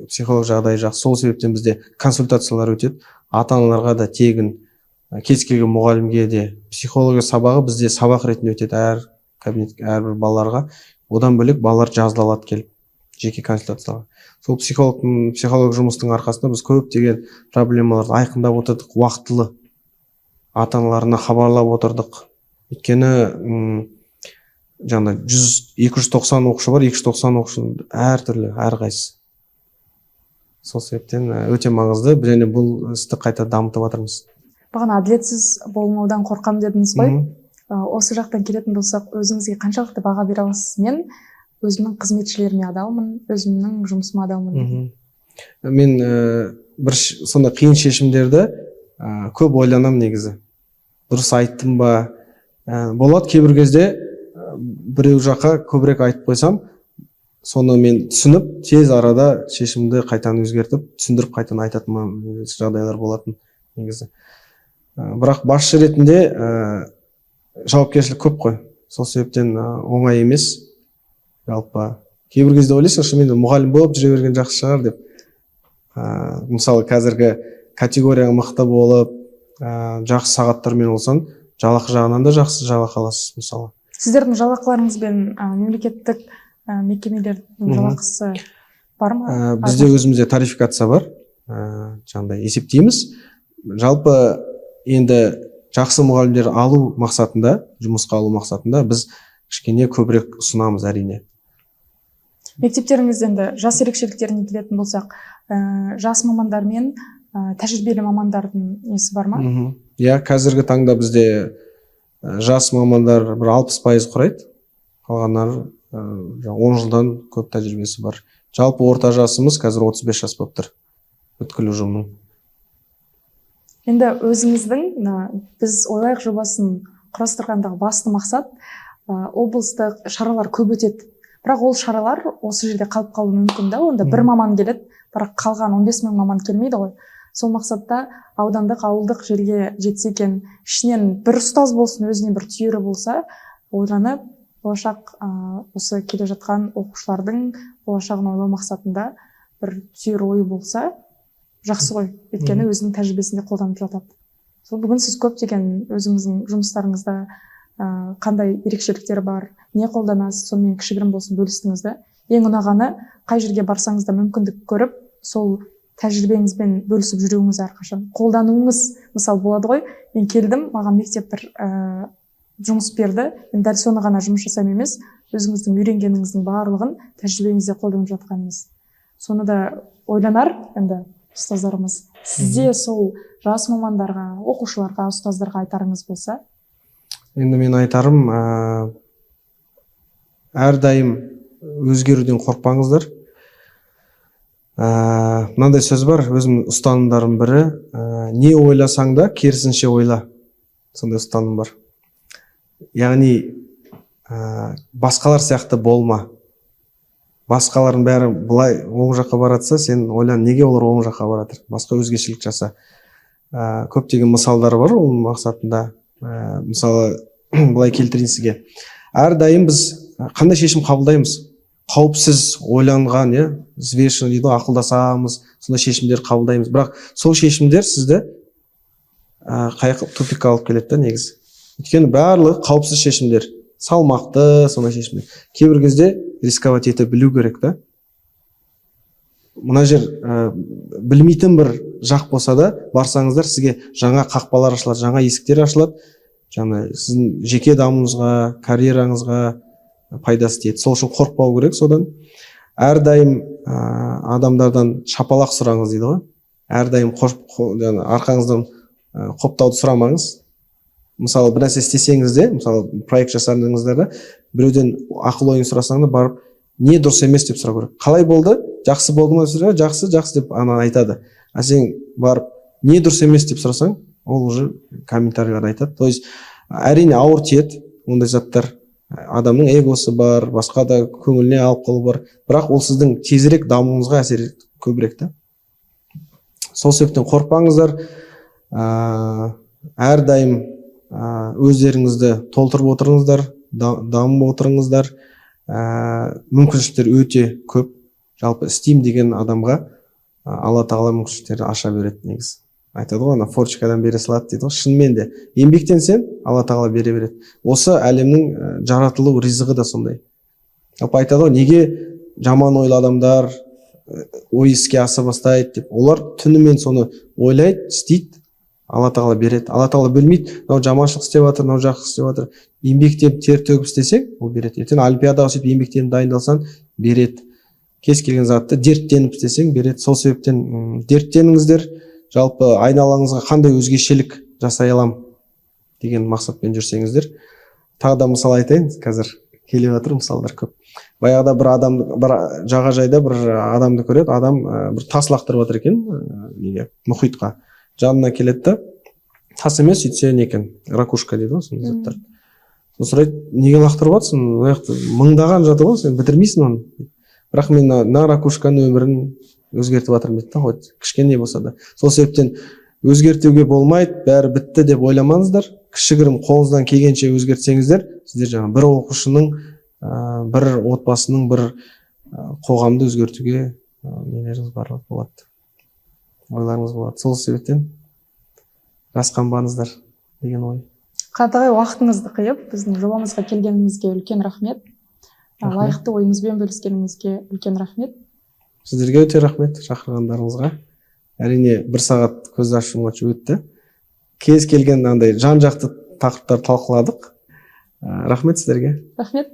психологиялық жағдайы жақсы. Сол себептен бізде консультациялар өтеді. Ата-аналарға да тегін, кез келген мұғалімге де психология сабағы бізде сабақ ретінде өтеді әр кабинетке, әрбір балаларға. Одан бөлек балалар жазылады келіп жеке консультацияға. Сол психолог жұмыстың арқасында біз көптеген проблемаларды айқындап отырдық, уақытылы ата-аналарына хабарлап отырдық. Өйткені жаңа 290 оқушы бар, 290 оқушы әртүрлі, әрқайсысы. Сол себептен өте маңызды, және бұл істі қайта дамытып жатырмыз. Бағана әділетсіз болмаудан қорқам дедіңіз ғой. Осы жақтан келетін болсақ, өзіңізге қаншалықты баға бере аласыз? Мен өзімнің қызметшілеріме адалмын, өзімнің жұмысыма адалмын. Мен бір сондай қиын шешімдерді көп ойланам негізі. Дұрыс айттым ба? Болады кейбір кезде біреу жаққа көбірек айтып қойсам, соны мен түсініп, тез арада шешімді қайтаны өзгертіп, түсіндіріп қайтаны айтатын жағдайлар болатын негізі. Бірақ басшы ретінде жауапкершілік көп қой. Сол себептен оңай емес. Жалпы кейбір кезде ойлайсың, шынымен мұғалім болып жүре берген жақсы шығар деп. Мысалы қазіргі категорияға мықты болып, жақсы сағаттармен олсаң, жалақы жағынан да жақсы жалақы аласыз мысалы. Сіздердің жалақыларыңызбен мемлекеттік мекемелердің жалақысы бар ма? Бізде өзімізде тарификация бар. Жаңағыдай есептейміз. Жалпы енді жақсы мұғалімдер алу мақсатында, жұмысқа алу мақсатында біз кішкене көбірек ұсынамыз әрине. Мектептеріңізде енді жас ерекшеліктеріне келетін болсақ, жас мамандар мен тәжірибелі мамандардың несі бар ма? Иә, қазіргі таңда бізде жас мамандар бір 60% құрайды. Қалғандар 10 жылдан көп тәжірибесі бар. Жалпы орта жасымыз қазір 35 жас болып тұр. Бүткіл ұжымның. Енді өзіңіздің біз ойлайық жобасын құрастырғандағы басты мақсат облыстық шаралар көп өтеді. Бірақ ол шаралар осы жерде қалып қалуы мүмкін да. Онда бір маман келеді, бірақ қалған 15 мың маман келмейді ғой. Сол мақсатта аудандық, ауылдық жерге жетсе екен, ішінен бір ұстаз болсын, өзіне бір түйірі болса, ойланып, болашақ осы келе жатқан оқушылардың болашағын ойлау мақсатында бір түйір ойы болса, жақсы ғой. Өйткені өзінің тәжірибесінде қолданып жатады. Сол бүгін сіз көптеген өзіңіздің жұмыстарыңызда қандай ерекшеліктері бар, не қолданасыз, сонымен кішігірім болсын бөлістіңіз да. Ең ұнағаны, қай жерге барсаңыз да мүмкіндік көріп, сол тәжірибеңізбен бөлісіп жүруіңіз әрқашан. Қолдануыңыз, мысалы болады ғой, мен келдім, маған мектеп бір жұмыс берді, мен дәл соны ғана жұмыс жасаймын емес, өзіңіздің үйренгеніңіздің барлығын тәжірибеңізде қолданып жатқаныңыз. Соны да ойланар, енді ұстаздарымыз. Сізде сол жас мамандарға, оқушыларға, ұстаздарға айтарыңыз болса? Енді мен айтарым, әрдайым өзгеруден қорықпаңыздар. Мынандай сөз бар, өзім ұстанымдарым бірі, не ойласаң да керісінше ойла. Сондай ұстаным бар. Яғни басқалар сияқты болма. Басқалардың бәрі былай оң жаққа баратса, сен ойлан, неге олар оң жаққа баратыр? Басқа өзгешелік жаса. Көптеген мысалдар бар ол мақсатында. Мысалы, былай келтірейін сізге. Әрдайым біз қандай шешім қабылдаймыз? Қауіпсіз ойланған, взвешен дейді, ақылдасамыз, сондай шешімдер қабылдаймыз. Бірақ сол шешімдер сізді тупикқа алып келеді негізі. Өйткені барлығы қауіпсіз шешімдер, салмақты, сондай шешімдер. Кейбір кезде рисковать ете білу керек та. Мына жер білмейтін бір жақ болса да, барсаңыздар, сізге жаңа қақпалар ашылады, жаңа есіктер ашылады. Жаңа сіздің жеке дамуыңызға, карьераңызға, пайдасы тиеді. Сол үшін қорықпау керек содан. Әрдайым адамдардан шапалақ сұраңыз дейді ғой. Әрдайым арқаңыздан құптауды сұрамаңыз. Мысалы бір нәрсе істесеңіз де, мысалы проект жасадыңыздар да, біреуден ақыл ойын сұрасаң да барып не дұрыс емес деп сұрау керек. Қалай болды? Жақсы болды ма? Жақсы, жақсы деп ана айтады. А сен барып не дұрыс емес деп сұрасаң, ол уже комментарийлер айтады. То есть әрине ауыр тиеді ондай заттар. Адамның эгосы бар, басқа да көңіліне алып қалу бар. Бірақ ол сіздің тезірек дамуыңызға әсер көбірек та. Сол себептен қорықпаңыздар. Әрдайым өздеріңізді толтырып отырыңыздар, дамып отырыңыздар. Мүмкіншіліктер өте көп. Жалпы істеймін деген адамға Алла тағала мүмкіншіліктерді аша береді негізі. Айтады ғой, ана форчикадан бере салады дейді ғой. Шынымен де еңбектенсең Алла тағала бере береді. Осы әлемнің жаратылу ризығы да сондай. Жалпы айтады ғой, неге жаман ойлы адамдар ой іске аса бастайды деп. Олар түнімен соны ойлайды, істейді, Алла тағала береді. Алла тағала бөлмейді, мынау жаманшылық істеп жатыр, мынау жақсы істеп жатыр. Еңбектеп, тер төгіп істесең, ол береді. Ертең олимпиадаға сөйтіп еңбектеніп дайындалсаң, береді. Кез келген затты дерттеніп істесең, береді. Сол себептен дерттеніңіздер. Жалпы айналаңызға қандай өзгешелік жасай алам деген мақсатпен жүрсеңіздер. Тағы да мысал айтайын, қазір келіп жатыр мысалдар көп. Баяғыда бір адам бір жағажайда бір адамды көреді, адам бір тас лақтырып жатыр екен, неге мұхитқа. Жанына келеді да, тас емес, сөйтсе не екен, ракушка дейді ғой, сондай заттар. Сосын сұрайды, неге лақтырып жатсың? Мыңдаған жатыр ғой, сен бітірмейсің оны. Бірақ мен мына ракушканың өмірін өзгертіп жатырмын дейді да, кішкене болса да. Сол себептен өзгертуге болмайды, бәрі бітті деп ойламаңыздар. Кішігірім қолыңыздан келгенше өзгертсеңіздер, сіздер жаңа бір оқушының, бір отбасының, бір қоғамды өзгертуге нелеріңіз барлық болады. Ойларыңыз болады. Сол себептен жасқанбаңыздар деген ой. Қадағай уақытыңызды қиып, біздің жобамызға келгеніңізге үлкен рахмет. Лайықты ойыңызбен бөліскеніңізге үлкен рахмет. Сіздерге өте рахмет шақырғандарыңызға. Әрине бір сағат көз ашып өтті. Кез келген андай жан-жақты тақырыптар талқыладық. Рахмет сіздерге. Рахмет.